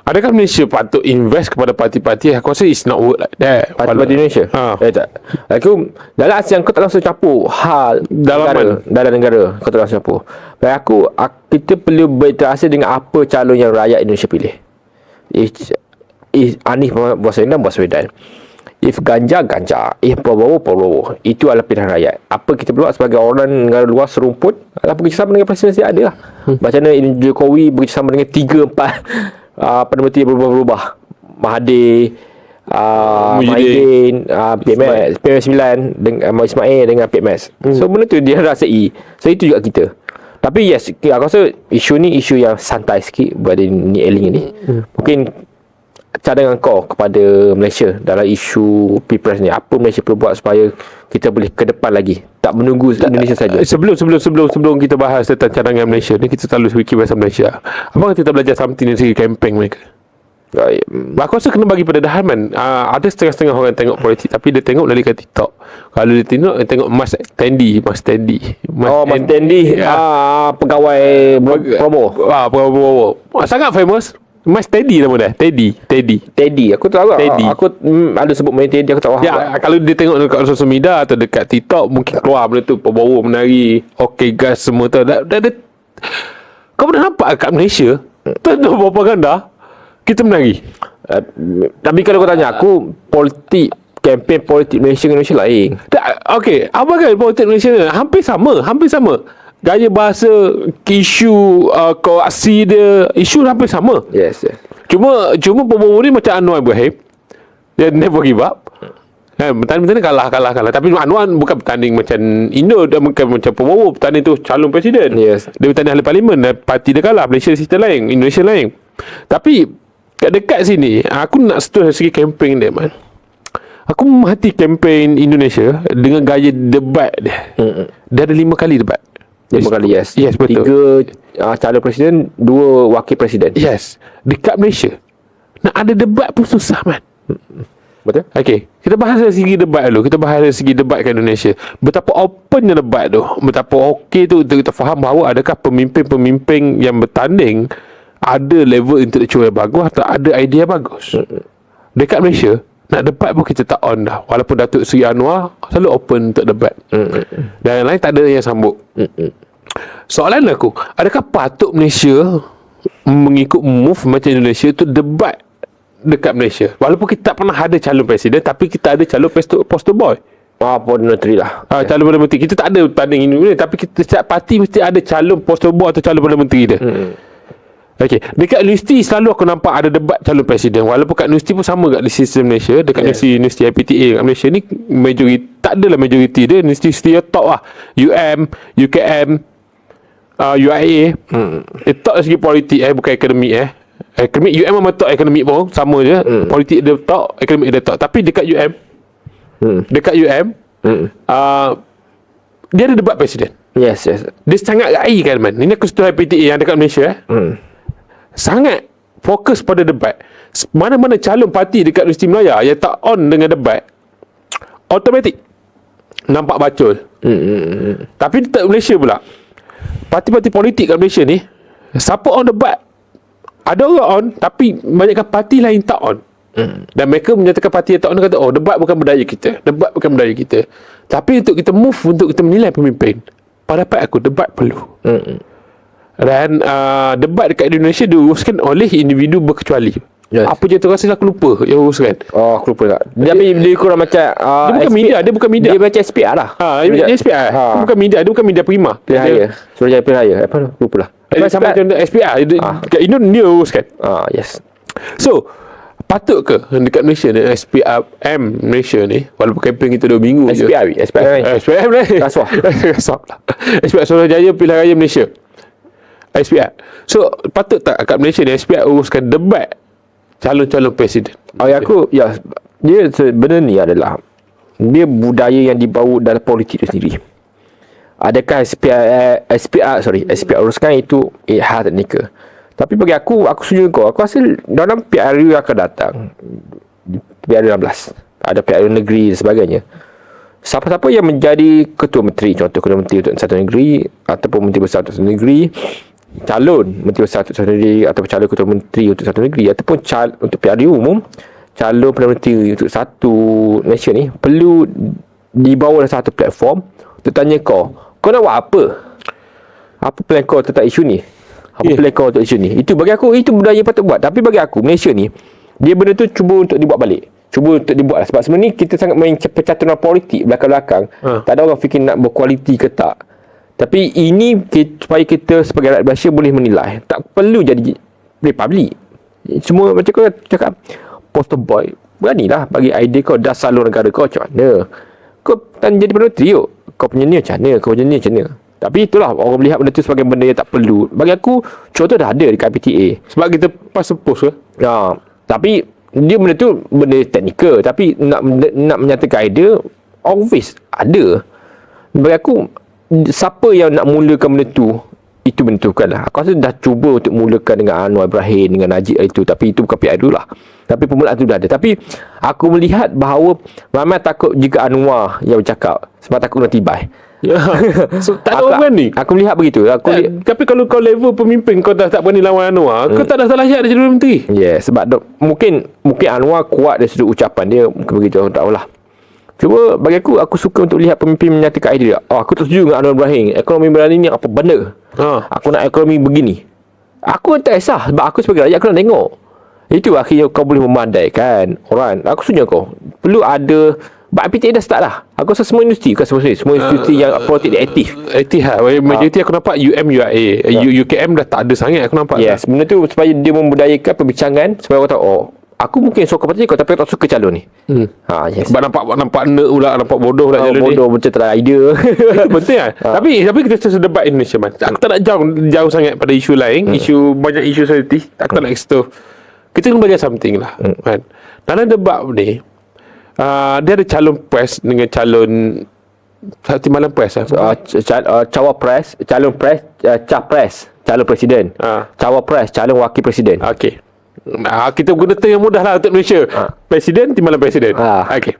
Speaker 2: adakah Malaysia patut invest kepada parti-parti? Aku rasa it's not work like that.
Speaker 1: Parti-parti Indonesia? Tak. Aku dalam ASEAN kau tak langsung campur hal dalam negara. Kau tak langsung campur. Bagi aku, kita perlu berinteraksi dengan apa calon yang rakyat Indonesia pilih. Anies Baswedan. If Ganja. If Prabowo. Itu adalah pilihan rakyat. Apa kita buat sebagai orang negara luar serumput adalah bekerjasama dengan presiden yang ada lah. Macam mana Jokowi bekerjasama dengan 3-4 Perdana Menteri berubah-ubah. Mahathir, Mahidin, PMS 9 dengan Ismail dengan PMS. So benda tu dia rasai. So itu juga kita. Tapi yes, aku rasa isu ni isu yang santai sikit buat ni Eling ni. Mungkin cadangan kau kepada Malaysia dalam isu Pilpres ni, apa Malaysia perlu buat supaya kita boleh ke depan lagi, tak menunggu Indonesia saja.
Speaker 2: Sebelum kita bahas tentang cadangan Malaysia ni, kita selalu fikir bahasa Malaysia. Apakah kita belajar something dari segi campaign mereka? Aku rasa kena bagi pada dahaman. Ada setengah-setengah orang tengok politik, tapi dia tengok melalui TikTok. Kalau dia tengok Mas Tendi,
Speaker 1: pegawai promo.
Speaker 2: Promo. Sangat famous. Mas Teddy nama dia. Teddy. Aku tahu lah.
Speaker 1: Aku ada sebut main Teddy, aku tak faham.
Speaker 2: Kalau dia tengok dekat sosial media atau dekat TikTok, mungkin keluar benda tu, bawa menari, okay gas semua tu. Kau pernah nampak kat Malaysia? Tak ada propaganda. Kita menari.
Speaker 1: Tapi kalau kau tanya aku, kempen politik Malaysia dengan Malaysia lain.
Speaker 2: Okay, apa kan politik Malaysia ni? Hampir sama. Gaya bahasa, isu koaksi dia, isu hampir sama.
Speaker 1: Yes.
Speaker 2: Cuma pembawa ni macam Anwar Ibrahim, dia never give up. Bertanding kalah. Tapi Anwar bukan bertanding macam Indo, dia bukan macam pembawa. Bertanding tu calon presiden.
Speaker 1: Yes.
Speaker 2: Dia bertanding ahli parlimen dan parti dia kalah. Malaysia sistem lain, Indonesia lain. Tapi kat dekat sini, aku nak setuju dari segi kempen dia, man. Aku memahati kempen Indonesia dengan gaya debat dia. Dia ada 5 kali debat.
Speaker 1: 5 kali, yes.
Speaker 2: Yes, betul.
Speaker 1: 3 calon presiden, 2 wakil presiden.
Speaker 2: Yes. Dekat Malaysia, nak ada debat pun susah, man.
Speaker 1: Betul?
Speaker 2: Okay, kita bahas dari segi debat dulu. Kita bahas dari segi debat kat Indonesia. Betapa opennya debat tu. Betapa okey tu untuk kita faham bahawa adakah pemimpin-pemimpin yang bertanding ada level intellectual yang bagus atau ada idea bagus. Dekat Malaysia, nak debat pun kita tak on dah. Walaupun Datuk Seri Anwar selalu open untuk debat. Dan yang lain tak ada yang sambut. Soalan aku, adakah patut Malaysia mengikut move macam Indonesia tu debat dekat Malaysia? Walaupun kita tak pernah ada calon presiden, tapi kita ada calon poster boy.
Speaker 1: Perdana Menteri lah.
Speaker 2: Calon Perdana Menteri. Kita tak ada tanding ini, tapi kita setiap parti mesti ada calon poster boy atau calon Perdana Menteri dia. Okey, dekat universiti selalu aku nampak ada debat calon presiden. Walaupun kat universiti pun sama kat di sistem Malaysia. Dekat universiti IPTA kat Malaysia ni tak adalah majoriti dia. Universiti top lah. UKM, UIA. Top dari segi politik bukan akademik akademik UM memang top, akademik pun sama je. Politik dia top, akademik dia top. Tapi dekat UM dia ada debat presiden.
Speaker 1: Yes.
Speaker 2: Dia sangat gai kan, man. Ini aku setuju IPTA yang dekat Malaysia sangat fokus pada debat. Mana-mana calon parti dekat Universiti Melaya yang tak on dengan debat, automatik nampak bacol. Tapi dekat Malaysia pula, parti-parti politik kat Malaysia ni, siapa on debat, ada orang on, tapi banyakkan parti lain tak on. Dan mereka menyatakan parti yang tak on, kata debat bukan budaya kita. Tapi untuk kita move, untuk kita menilai pemimpin, pada pendapat aku debat perlu. Dan debat dekat Indonesia diuruskan oleh individu berkecuali. Apa je tu rasa aku lupa yang uruskan.
Speaker 1: Aku lupa tak. Tapi dia kurang macam
Speaker 2: dia bukan media.
Speaker 1: Dia macam SPR lah.
Speaker 2: Dia SPR. Dia bukan media, dia bukan media prima.
Speaker 1: Pilihan raya. Suruhjaya Pilihan Raya. Lupa lah.
Speaker 2: Sama macam SPR kat Indon dia uruskan.
Speaker 1: Yes.
Speaker 2: So patut ke dekat Malaysia ni SPRM Malaysia ni, walaupun kempen kita 2 minggu je. SPRM ni
Speaker 1: Rasuah
Speaker 2: SPR Suruhanjaya Pilihan Raya Malaysia, SPR. So patut tak kat Malaysia ni SPR uruskan debat calon-calon presiden?
Speaker 1: Dia sebenarnya ni adalah dia budaya yang dibawa dalam politik itu sendiri. Adakah SPR uruskan itu hal teknikal? Tapi bagi aku setuju kau. Aku rasa dalam PRU yang akan datang, PRU 16, ada PRU negeri dan sebagainya. Siapa-siapa yang menjadi ketua menteri, contoh ketua menteri untuk satu negeri ataupun menteri besar untuk satu negeri, calon menteri besar untuk satu negeri ataupun calon ketua menteri untuk satu negeri ataupun untuk PRU umum, calon Perdana Menteri untuk satu Malaysia ni perlu dibawa dalam satu platform untuk tanya kau nak buat apa? Apa plan kau tentang isu ni? Apa plan kau untuk isu ni? Itu bagi aku, itu budaya patut buat. Tapi bagi aku, Malaysia ni, dia benda tu cuba untuk dibuat balik. Cuba untuk dibuat lah. Sebab sebenarnya kita sangat main percaturan politik belakang-belakang. Tak ada orang fikir nak berkualiti ke tak. Tapi ini supaya kita sebagai rakyat Malaysia boleh menilai. Tak perlu jadi republik. Semua macam kau cakap, poster boy, beranilah bagi idea kau dah salur negara kau macam mana. Kau tak jadi Perdana Menteri yuk. Kau punya ni macam mana, kau punya ni macam mana. Tapi itulah, orang melihat benda tu sebagai benda yang tak perlu. Bagi aku, contoh dah ada di KPTA.
Speaker 2: Sebab kita pas post ke?
Speaker 1: Tapi dia benda tu benda teknikal. Tapi nak menyatakan idea, obvious ada. Bagi aku, siapa yang nak mulakan benda tu, itu bentukan lah. Aku rasa dah cuba untuk mulakan dengan Anwar Ibrahim, dengan Najib itu. Tapi itu bukan PRU lah. Tapi permulaan tu dah ada. Tapi aku melihat bahawa ramai takut jika Anwar yang bercakap. Sebab takut nak tibai.
Speaker 2: So, tak ada orang berani.
Speaker 1: Aku melihat begitu.
Speaker 2: Tapi kalau kau level pemimpin kau dah tak berani lawan Anwar, kau tak dah salah jadi Perdana Menteri.
Speaker 1: Sebab mungkin Anwar kuat dari sudut ucapan dia. Mungkin begitu, tak tahulah. Cuba bagi aku suka untuk lihat pemimpin menyatakan idea. Aku tak setuju dengan Anwar Ibrahim. Ekonomi berani ni apa benda? Aku nak ekonomi begini. Aku tak kisah. Sebab aku sebagai rakyat, aku nak tengok. Itu akhirnya kau boleh memandaikan orang. Aku setuju kau. Perlu ada. PTA dah start lah. Aku rasa semua industri, bukan semua industri yang politik dia aktif.
Speaker 2: Aktif lah. Majoriti aku nampak UMUA, UKM dah tak ada sangat aku nampak.
Speaker 1: Benda tu supaya dia membudayakan perbincangan, supaya orang tahu, aku mungkin suka parti kau tapi aku tak suka calon ni.
Speaker 2: Sebab nampak nerd pula, nampak bodoh pula calon ni.
Speaker 1: Bodoh macam tak ada idea.
Speaker 2: Itu penting lah. Tapi kita terus debat Indonesia man. Aku tak nak jauh sangat pada isu lain. Banyak isu sensitif. Aku tak nak extend. Kita kena belajar something lah kan. Dalam debat ni, dia ada calon pres dengan calon timbalan pres
Speaker 1: cawapres, calon pres, capres, calon presiden, cawapres, calon wakil presiden.
Speaker 2: Okey. Kita guna term yang mudah lah untuk Malaysia. Presiden, timbalan presiden. Okey.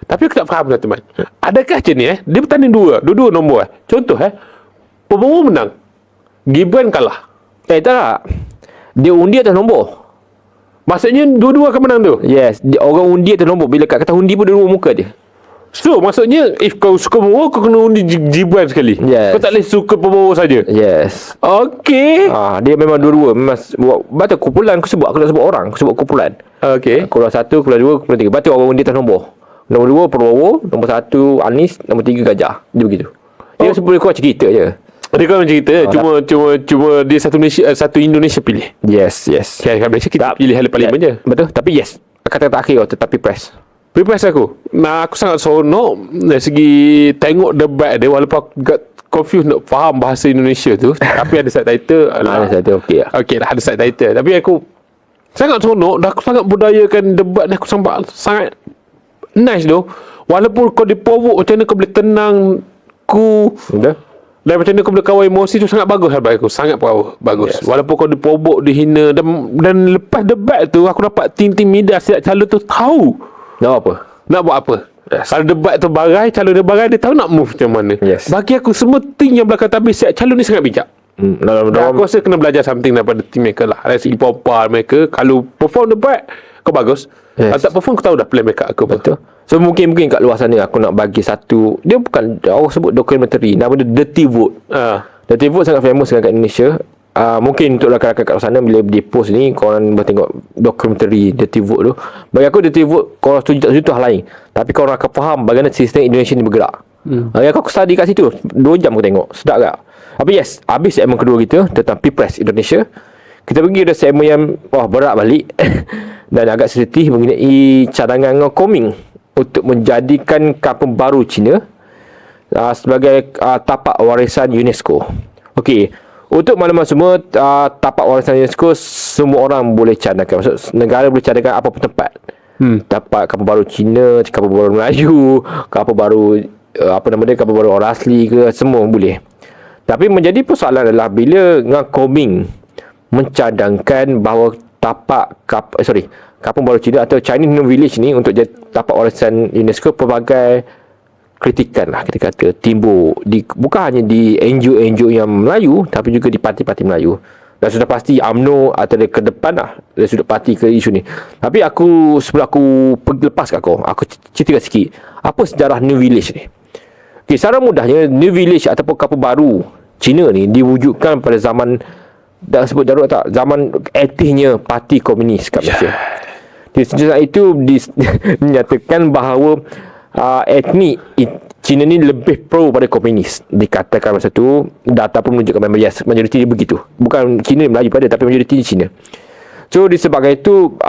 Speaker 2: Tapi aku tak faham teman. Adakah macam ni dia bertanding dua nombor Contoh Prabowo menang, Gibran kalah.
Speaker 1: Tak. Dia undi atas nombor.
Speaker 2: Maksudnya dua-dua akan menang tu?
Speaker 1: Yes. Orang undi atas nombor. Bila kat kata undi pun dua muka dia.
Speaker 2: So maksudnya if kau suka Prabowo, kau kena undi Gibran sekali.
Speaker 1: Yes.
Speaker 2: Kau tak boleh suka Prabowo saja.
Speaker 1: Yes.
Speaker 2: Okey.
Speaker 1: Dia memang dua-dua. Memang betul kumpulan aku sebut. Aku tak sebut orang. Aku sebut kumpulan.
Speaker 2: Okey.
Speaker 1: Kumpulan 1, kumpulan 2, kumpulan 3. Betul orang undi atas nombor. Nombor 2 Prabowo, nombor 1 Anies, nombor 3 Gajah. Dia begitu. Dia sebelum kau cerita je.
Speaker 2: Dia kan cerita cuma dia satu Indonesia pilih.
Speaker 1: Yes.
Speaker 2: Kat Malaysia kita pilih hal parlimen je.
Speaker 1: Betul. Tapi yes, kata terakhir kau tetapi press.
Speaker 2: Pilpres aku sangat seronok dari segi tengok debat dia, walaupun aku confused nak faham bahasa Indonesia tu. Tapi ada subtitle.
Speaker 1: Ada subtitle okey
Speaker 2: lah, ada subtitle. Tapi aku sangat seronok dan aku sangat budayakan debat ni. Aku sangat nice tu. Walaupun kau diprovoke, macam mana kau boleh tenang
Speaker 1: betul.
Speaker 2: Dan macam mana kau boleh kawal emosi tu sangat bagus bagi aku. Sangat bagus. Yes. Walaupun kau dipobok, dihina dan lepas debat tu aku dapat tim-tim media setiap calon tu tahu nak buat apa. Yes. Kalau debat tu barai, calon dia barai, dia tahu nak move macam mana.
Speaker 1: Yes.
Speaker 2: Bagi aku semua tim yang belakang tabir setiap calon ni sangat bijak. Aku rasa kena belajar something daripada tim mereka lah. Dari segi popal mereka, kalau perform debat kau bagus. Kalau tak perform kau tahu dah plan mereka aku.
Speaker 1: Betul. So mungkin kat luar sana aku nak bagi satu, dia bukan orang sebut dokumentari, nama dia Dirty Vote. Dirty Vote sangat famous kat Indonesia. Mungkin untuk rakan-rakan kat luar sana bila dia post ni korang boleh tengok dokumentari Dirty Vote tu. Bagi aku Dirty Vote korang setuju tak setuju tu hal lain. Tapi korang akan faham bagaimana sistem Indonesia ni bergerak. Aku study kat situ 2 jam aku tengok. Sedap tak? Tapi yes, habis segmen kedua kita tentang Pilpres Indonesia. Kita pergi ada segmen yang berat balik dan agak sedih mengenai cadangan Ngau Koming untuk menjadikan kampung baru Cina sebagai tapak warisan UNESCO. Okey, untuk maklumat semua, tapak warisan UNESCO semua orang boleh cadangkan. Maksud negara boleh cadangkan apa pun tempat. Tapak kampung baru Cina, kampung baru Melayu, kampung baru kampung baru orang asli ke, semua boleh. Tapi menjadi persoalan adalah bila Ngau Koming mencadangkan bahawa kampung baru Cina atau Chinese New Village ni untuk jadi tapak warisan UNESCO, pelbagai kritikan lah kita kata timbul bukan hanya di NGO yang Melayu, tapi juga di parti-parti Melayu. Dan sudah pasti UMNO atau ke depan lah dari sudut parti ke isu ni. Tapi sebelum aku lepas kat aku ceritakan sikit apa sejarah New Village ni. Okay, secara mudahnya New Village ataupun kampung baru Cina ni diwujudkan pada zaman, dah sebut darurat tak, zaman aktifnya Parti Komunis kat Malaysia. Di sejak itu dinyatakan bahawa etnik Cina ni lebih pro pada komunis. Dikatakan masa tu, data pun menunjukkan majoriti dia begitu. Bukan Cina Melayu pada, tapi majoriti Cina. So disebabkan itu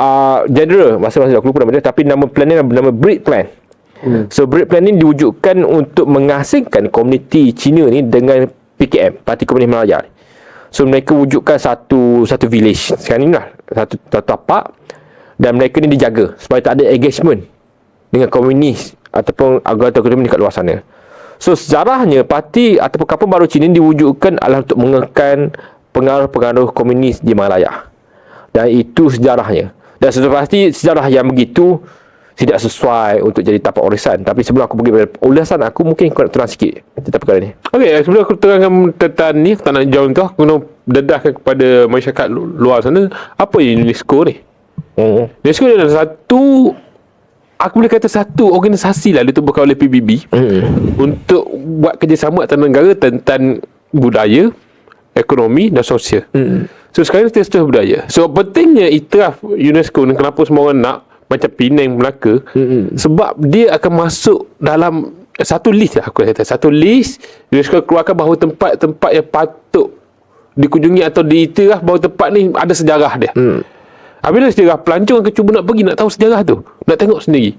Speaker 1: general masa aku lupa nama dia, tapi nama plan ni nama Breed Plan. So Breed Plan ni diwujudkan untuk mengasingkan komuniti Cina ni dengan PKM, Parti Komunis Malaya. So mereka wujudkan satu village sekarang ni lah, satu tapak, dan mereka ni dijaga supaya tak ada engagement dengan komunis ataupun anggota komunis kat luar sana. So sejarahnya parti ataupun kampung baru Cina diwujudkan adalah untuk mengekan pengaruh-pengaruh komunis di Malaya. Dan itu sejarahnya. Dan sudah pasti sejarah yang begitu tidak sesuai untuk jadi tapak warisan. Tapi sebelum aku pergi pada ulasan aku, mungkin kau nak terang sikit tentang perkara ni.
Speaker 2: Okey, sebelum aku terangkan tentang ni, aku tak nak jauh tu, aku nak dedahkan kepada masyarakat luar sana, apa UNESCO ni? UNESCO ni adalah aku boleh kata satu organisasi lah ditubuhkan oleh PBB untuk buat kerjasama antar negara tentang budaya, ekonomi dan sosial. So sekarang kita setuju budaya. So pentingnya iktiraf UNESCO ni, kenapa semua orang nak, macam Penang, Melaka, sebab dia akan masuk dalam satu list lah, aku kata satu list UNESCO keluarkan bahawa tempat-tempat yang patut dikunjungi atau diiktiraf bahawa tempat ni ada sejarah dia. Apabila sejarah, pelancong akan cuba nak pergi, nak tahu sejarah tu, nak tengok sendiri.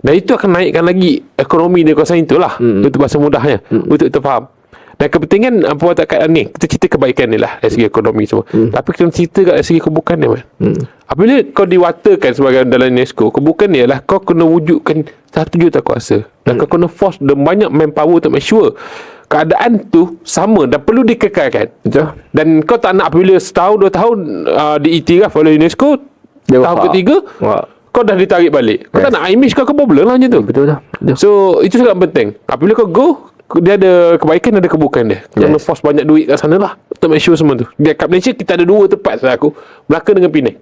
Speaker 2: Dan itu akan naikkan lagi ekonomi di kawasan itulah. Itu bahasa mudahnya, untuk kita faham. Dan kepentingan perwatakan ni, kita cerita kebaikan ni lah dari segi ekonomi semua. Tapi kita cerita kat dari segi kebukan dia, man. Apabila kau diwatakan sebagai dalam UNESCO, kebukan dia adalah kau kena wujudkan 1 juta kuasa. Dan kau kena force dan banyak manpower untuk make sure keadaan tu sama dan perlu dikekalkan. Betul. Dan kau tak nak apabila setahun 2 tahun diiktiraf oleh UNESCO, tahun ketiga kau dah ditarik balik. Kau tak nak image kau problem lah macam tu. Betul. So itu sangat penting. Apabila kau go, dia ada kebaikan, ada kebukan dia. Kau kena force banyak duit kat sana lah untuk make sure semua tu. Dia kat Malaysia kita ada 2 tempat aku, Melaka dengan Penang.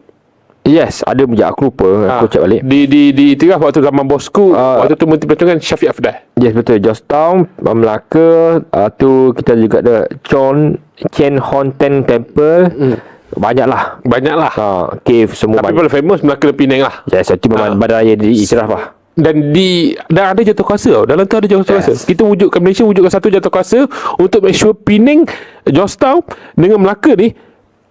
Speaker 1: Yes, ada bijak aku lupa. Aku cek balik.
Speaker 2: Di iktiraf waktu zaman bosku, waktu tu Menteri Pelancongan Syafiq Afdal.
Speaker 1: Yes, betul. Georgetown, Melaka, tu kita juga ada Chen Hon Ten Temple. Banyaklah. Cave semua.
Speaker 2: Tapi paling famous Melaka dan Penang lah.
Speaker 1: Yes, itu memang badaya di iktiraf lah.
Speaker 2: Dan ada jatuh kuasa tau. Dalam tu ada jatuh kuasa. Kita wujudkan, Malaysia wujudkan satu jatuh kuasa untuk make sure Penang, Georgetown dengan Melaka ni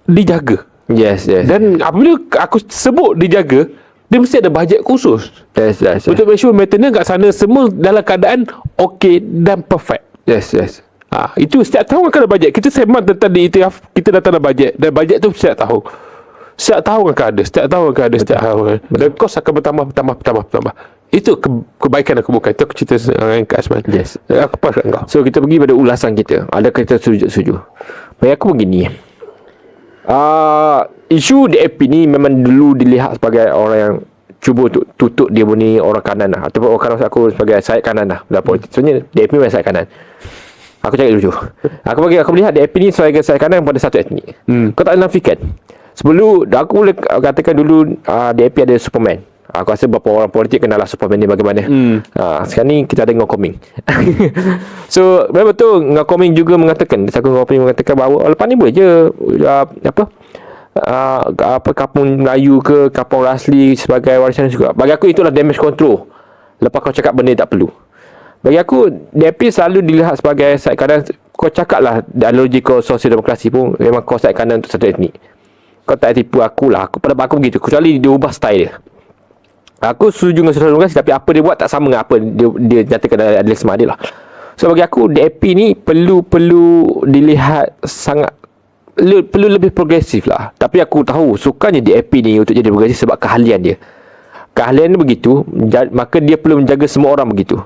Speaker 2: dijaga.
Speaker 1: Yes.
Speaker 2: Dan apabila aku sebut dijaga, dia mesti ada bajet khusus.
Speaker 1: Yes.
Speaker 2: Untuk make sure maintenance kat sana semua dalam keadaan okey dan perfect.
Speaker 1: Yes.
Speaker 2: Itu setiap tahun akan ada bajet. Kita sembang tentang diiktiraf, kita datang ada bajet. Dan bajet tu setiap tahun. Setiap tahun akan ada. Setiap tahun. Dan kos akan bertambah. Itu kebaikan aku bukan. Itu aku cerita dengan Kak Asman.
Speaker 1: Yes.
Speaker 2: Aku pas kat kau.
Speaker 1: So kita pergi pada ulasan kita. Adakah kita setuju? Bagi aku begini. Isu DAP ni memang dulu dilihat sebagai orang yang cuba tutup dia punya orang kanan lah, ataupun orang kanan aku sebagai sayap kanan lah dalam politik. Sebenarnya DAP memang sayap kanan. Aku cakap dulu. Aku melihat DAP ni sebagai sayap kanan pada satu etnik. Kau tak nafikan. Sebelum aku boleh katakan dulu DAP ada Superman. Aku rasa beberapa orang politik kenal lah Superman ni bagaimana. Sekarang ni kita ada Ngau Koming. So memang betul, Ngau Koming juga mengatakan, Ngau Koming mengatakan bahawa lepas ni boleh je kampung Melayu ke kampung orang asli sebagai warisan juga. Bagi aku itulah damage control. Lepas kau cakap benda tak perlu. Bagi aku DAP selalu dilihat sebagai side kanan. Kau cakap lah dalam logikal sosial demokrasi pun memang kau side kanan untuk satu etnik. Kau tak tipu aku lah. Pada aku begitu. Kecuali dia ubah style dia. Aku setuju dengan sosial demokrasi, tapi apa dia buat tak sama dengan apa dia nyatakan dalam idealisme dia lah. So bagi aku DAP ni perlu dilihat sangat, perlu lebih progresif lah. Tapi aku tahu sukanya DAP ni untuk jadi progresif sebab keahlian dia. Keahlian dia begitu, maka dia perlu menjaga semua orang begitu.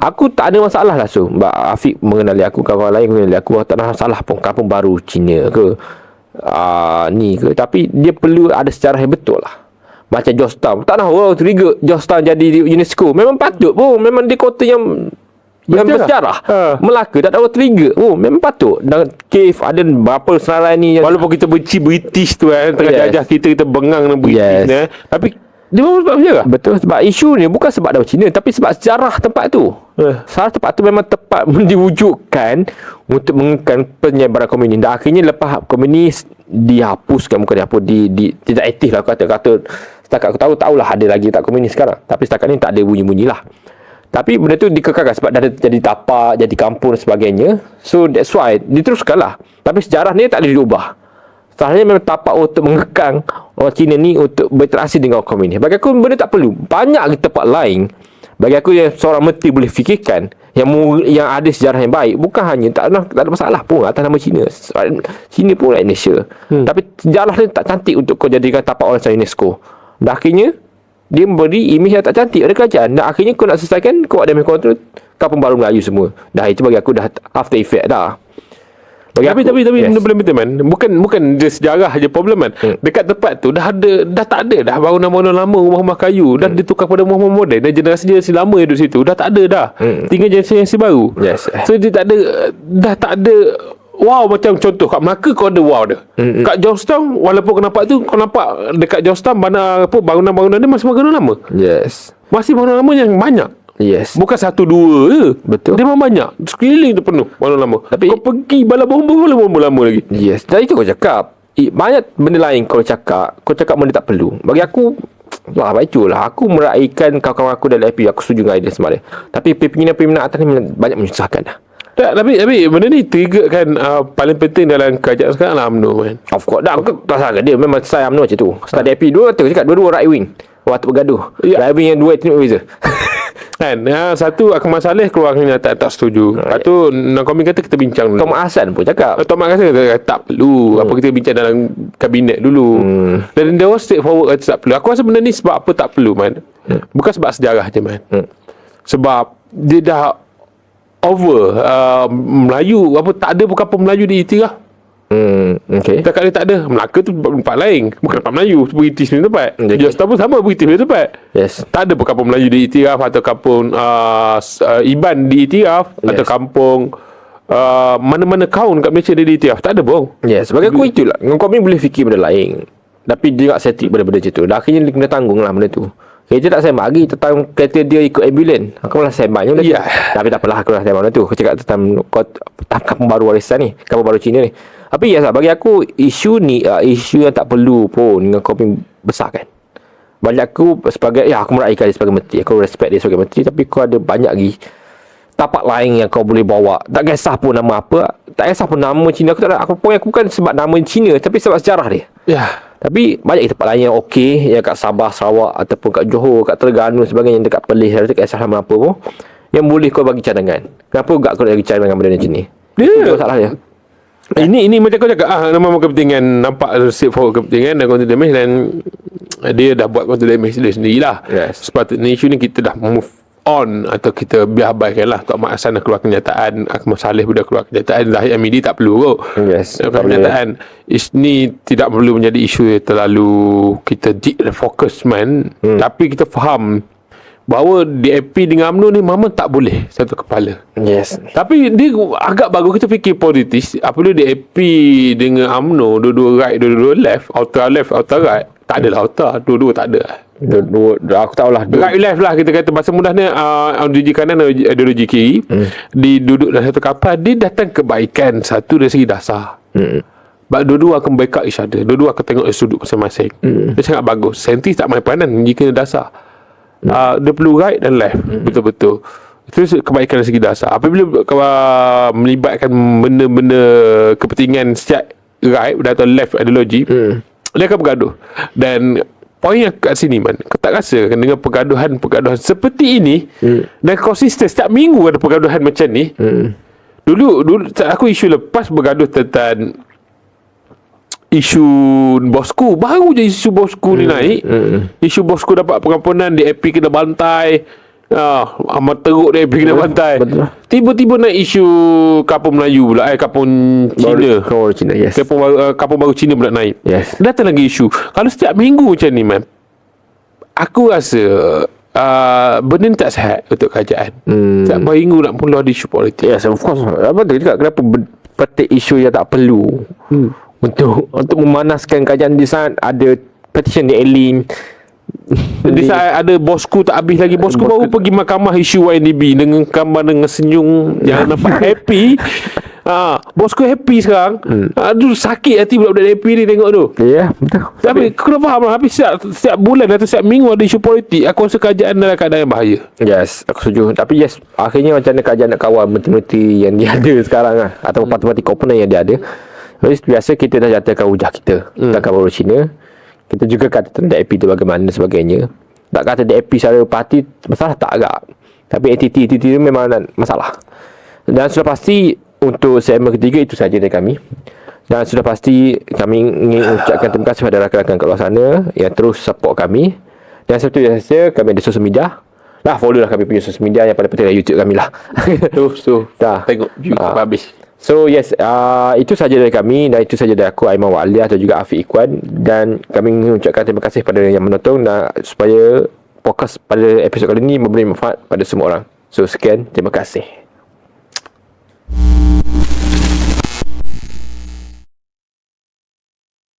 Speaker 1: Aku tak ada masalah lah. So Mbak Afiq mengenali aku, kawan lain mengenali aku, tak ada masalah pun kampung baru Cina ke ni ke. Tapi dia perlu ada sejarah yang betul lah. Macam Georgetown, tak nak orang trigger Georgetown jadi UNESCO. Memang patut pun. Memang di kota yang bersejarah. Melaka tak ada orang trigger. Memang patut. Dan cave ada berapa senarai ni yang,
Speaker 2: Walaupun kita benci British tu tengah jajah kita bengang dengan British ni, tapi dia memang sebab sejarah.
Speaker 1: Betul, sebab isu ni bukan sebab daun Cina, tapi sebab sejarah tempat tu. Sejarah tempat tu memang tepat diwujudkan untuk mengekang penyebaran komunis. Dan akhirnya lepas komunis dihapuskan, bukan dihapus, tidak aktif lah kata. Setakat aku tahulah ada lagi tak komunis sekarang. Tapi setakat ni tak ada bunyi-bunyi lah. Tapi benda tu dikekalkan sebab dah jadi tapak, jadi kampung dan sebagainya. So that's why diteruskan lah. Tapi sejarah ni tak boleh diubah. Sejarahnya memang tapak untuk mengekang orang Cina ni untuk berinteraksi dengan orang komunis. Bagi aku benda tak perlu. Banyak lagi tempat lain. Bagi aku yang seorang menteri boleh fikirkan yang ada sejarah yang baik. Bukan hanya tak ada masalah pun atas nama Cina. Cina pun Indonesia. Tapi sejarah ni tak cantik untuk kau jadikan tapak orang macam UNESCO. Dan akhirnya dia memberi imej yang tak cantik pada kerajaan. Dan akhirnya kau nak selesaikan, kau ada kontrol kampung baru Melayu semua. Dah itu bagi aku dah after effect dah.
Speaker 2: Tapi benda betul man. Bukan dia sejarah je problem man. Dekat tempat tu dah tak ada dah bangunan-bangunan lama, rumah-rumah kayu, dah ditukar pada rumah moden. Dan generasi lama yang duduk situ dah tak ada dah. Tinggal generasi baru. So dia tak ada, dah tak ada. Wow, macam contoh kat Melaka kau ada wow dia. Kat Georgetown walaupun kau nampak dekat Georgetown mana apa bangunan-bangunan dia masih bangunan lama. Masih bangunan lama yang banyak. Bukan satu dua je.
Speaker 1: Betul.
Speaker 2: Dia memang banyak. Sekeliling tu penuh bangunan lama. Tapi kau pergi bala bomba lama lagi.
Speaker 1: Dan itu kau cakap. Banyak benda lain kau cakap benda tak perlu. Bagi aku baik itulah. Aku meraihkan kawan-kawan aku dalam AP. Aku setuju dengan idea semua dia. Tapi pimpinan-pimpinan atas ni banyak menyusahkan dah.
Speaker 2: Tapi benda ni trigger kan paling penting dalam kerajaan sekarang lah UMNO kan.
Speaker 1: Of course. Dah aku tak salah dia. Memang saya UMNO macam tu. Setelah DAP dua kata cakap dua-dua right wing. Waktu bergaduh. Right wing yang dua ethnic beza.
Speaker 2: Kan satu Akmal Saleh keluar kenyataan tak setuju. Lepas tu Nakomi kata kita bincang dulu.
Speaker 1: Tok Mak Hassan pun cakap
Speaker 2: Hassan kata tak perlu. Apa kita bincang dalam kabinet dulu. Dan dia orang straightforward kata tak perlu. Aku rasa benda ni sebab apa tak perlu man. Bukan sebab sejarah je man. Sebab dia dah over Melayu apa tak ada pun kapal Melayu diiktiraf. Setakat dia tak ada. Melaka tu tempat lain, bukan tempat Melayu, British ni tempat. Georgetown pun sama, British ni tempat. Tak ada pun kampung Melayu diiktiraf atau kampung Iban diiktiraf atau kampung mana-mana kaum kat Malaysia dia diiktiraf. Tak ada pun.
Speaker 1: Sebagai aku itulah. Kau ni boleh fikir benda lain, tapi dia tak settle benda-benda macam tu. Dah akhirnya dia kena tanggung lah benda tu. Kereta tak sembang lagi tentang kereta dia ikut ambulans. Aku malah sembangnya benda tu. Tapi tak apalah, aku dah sembang benda tu. Aku cakap tentang kampung baru warisan ni, kampung baru Cina ni. Tapi bagi aku isu ni isu yang tak perlu pun dengan kopi besar kan. Bagi aku sebagai aku meraihkan dia sebagai menteri. Aku respect dia sebagai menteri. Tapi kau ada banyak lagi tapak lain yang kau boleh bawa. Tak kisah pun nama apa, tak kisah pun nama Cina. Aku bukan sebab nama Cina, tapi sebab sejarah dia. Tapi banyak tempat lain yang okey, yang kat Sabah, Sarawak ataupun kat Johor, kat Terengganu sebagainya, yang dekat Perlis, tak kisah nama apa pun, yang boleh kau bagi cadangan. Kenapa enggak kau bagi cadangan benda macam ni? Itu masalah dia.
Speaker 2: Ini macam kau cakap nama kepentingan, nampak straightforward kepentingan dan counter damage, dan dia dah buat counter damage dia sendirilah. Sepatutnya isu ni kita dah move on atau kita biar abaikan lah. Tok Mak Hassan dah keluar kenyataan, Akmal Saleh pun dah keluar kenyataan, Zahid Hamidi tak perlu kot. Kenyataan ni tidak perlu menjadi isu yang terlalu kita deep fokus man. Tapi kita faham bahawa DAP dengan UMNO ni memang tak boleh satu kepala. Tapi dia agak bagus kita fikir politis. Apabila DAP dengan UMNO dua-dua right, dua-dua left, ultra left, ultra right, tak adalah ultra, dua-dua tak ada. Aku tahulah right left lah kita kata bahasa mudahnya. Ideologi kanan, ideologi kiri, duduk dalam satu kapal. Dia datang kebaikan satu dari segi dasar. Dua-dua akan backup each other. Dua-dua akan tengok sudut masing-masing. Dia sangat bagus. Saintis tak main peranan jika dasar. Dia perlu right dan left, betul-betul. Itu kebaikan dari segi dasar. Apabila melibatkan benda-benda kepentingan sejak right atau left ideology, dia akan bergaduh. Dan poin yang kat sini man, kau tak rasa kan dengan pergaduhan seperti ini dan konsisten setiap minggu ada pergaduhan macam ni. Dulu aku isu lepas bergaduh tentang isu bosku, baru je isu bosku ni naik. Isu bosku dapat pengampunan, DAP kena bantai, amat teruk DAP kena bantai.
Speaker 1: Betul.
Speaker 2: Tiba-tiba naik isu kapur Melayu pula, kapur Cina.
Speaker 1: Kapur Cina, yes.
Speaker 2: Kapur baru Cina pula naik.
Speaker 1: Yes.
Speaker 2: Datang lagi isu. Kalau setiap minggu macam ni man, aku rasa benda ni tak sihat untuk kerajaan. Setiap minggu nak mula ada isu politik.
Speaker 1: Yes, of course. Apa tu cakap, kenapa petik isu yang tak perlu untuk memanaskan kerajaan di sana. Ada petition di Elin.
Speaker 2: Di saat ada bosku tak habis lagi, bosku baru pergi mahkamah isu YNDB dengan gambar dengan senyum yang nampak happy. Bosku happy sekarang. Aduh, sakit hati budak-budak happy ni tengok tu.
Speaker 1: Ya, betul.
Speaker 2: Tapi kena faham lah, habis setiap bulan atau setiap minggu ada isu politik, aku rasa kerajaan dalam keadaan yang bahaya.
Speaker 1: Yes, aku setuju. Tapi yes, akhirnya macam mana kerajaan nak kawal menteri-menteri yang dia ada sekarang lah, atau parti-parti komponen yang dia ada. Biasa kita dah nyatakan hujah kita tentang kapal Cina. Kita juga kata tentang DAP tu bagaimana dan sebagainya. Tak kata DAP secara parti masalah tak agak. Tapi entiti tu memang masalah. Dan sudah pasti untuk segmen ketiga itu saja dari kami. Dan sudah pasti kami ingin ucapkan terima kasih kepada rakan-rakan kat luar sana yang terus support kami. Dan seperti biasa, kami ada sosial media. Follow lah kami punya sosial media, yang paling penting adalah YouTube kami lah.
Speaker 2: Tu
Speaker 1: Dah.
Speaker 2: tengok view habis.
Speaker 1: So yes, itu saja dari kami, dan itu saja dari aku, Aiman Wa'aliah, dan juga Afiq Ikhwan. Dan kami ingin ucapkan terima kasih kepada yang menonton, dan supaya podcast pada episod kali ini memberi manfaat pada semua orang. So sekian, terima kasih.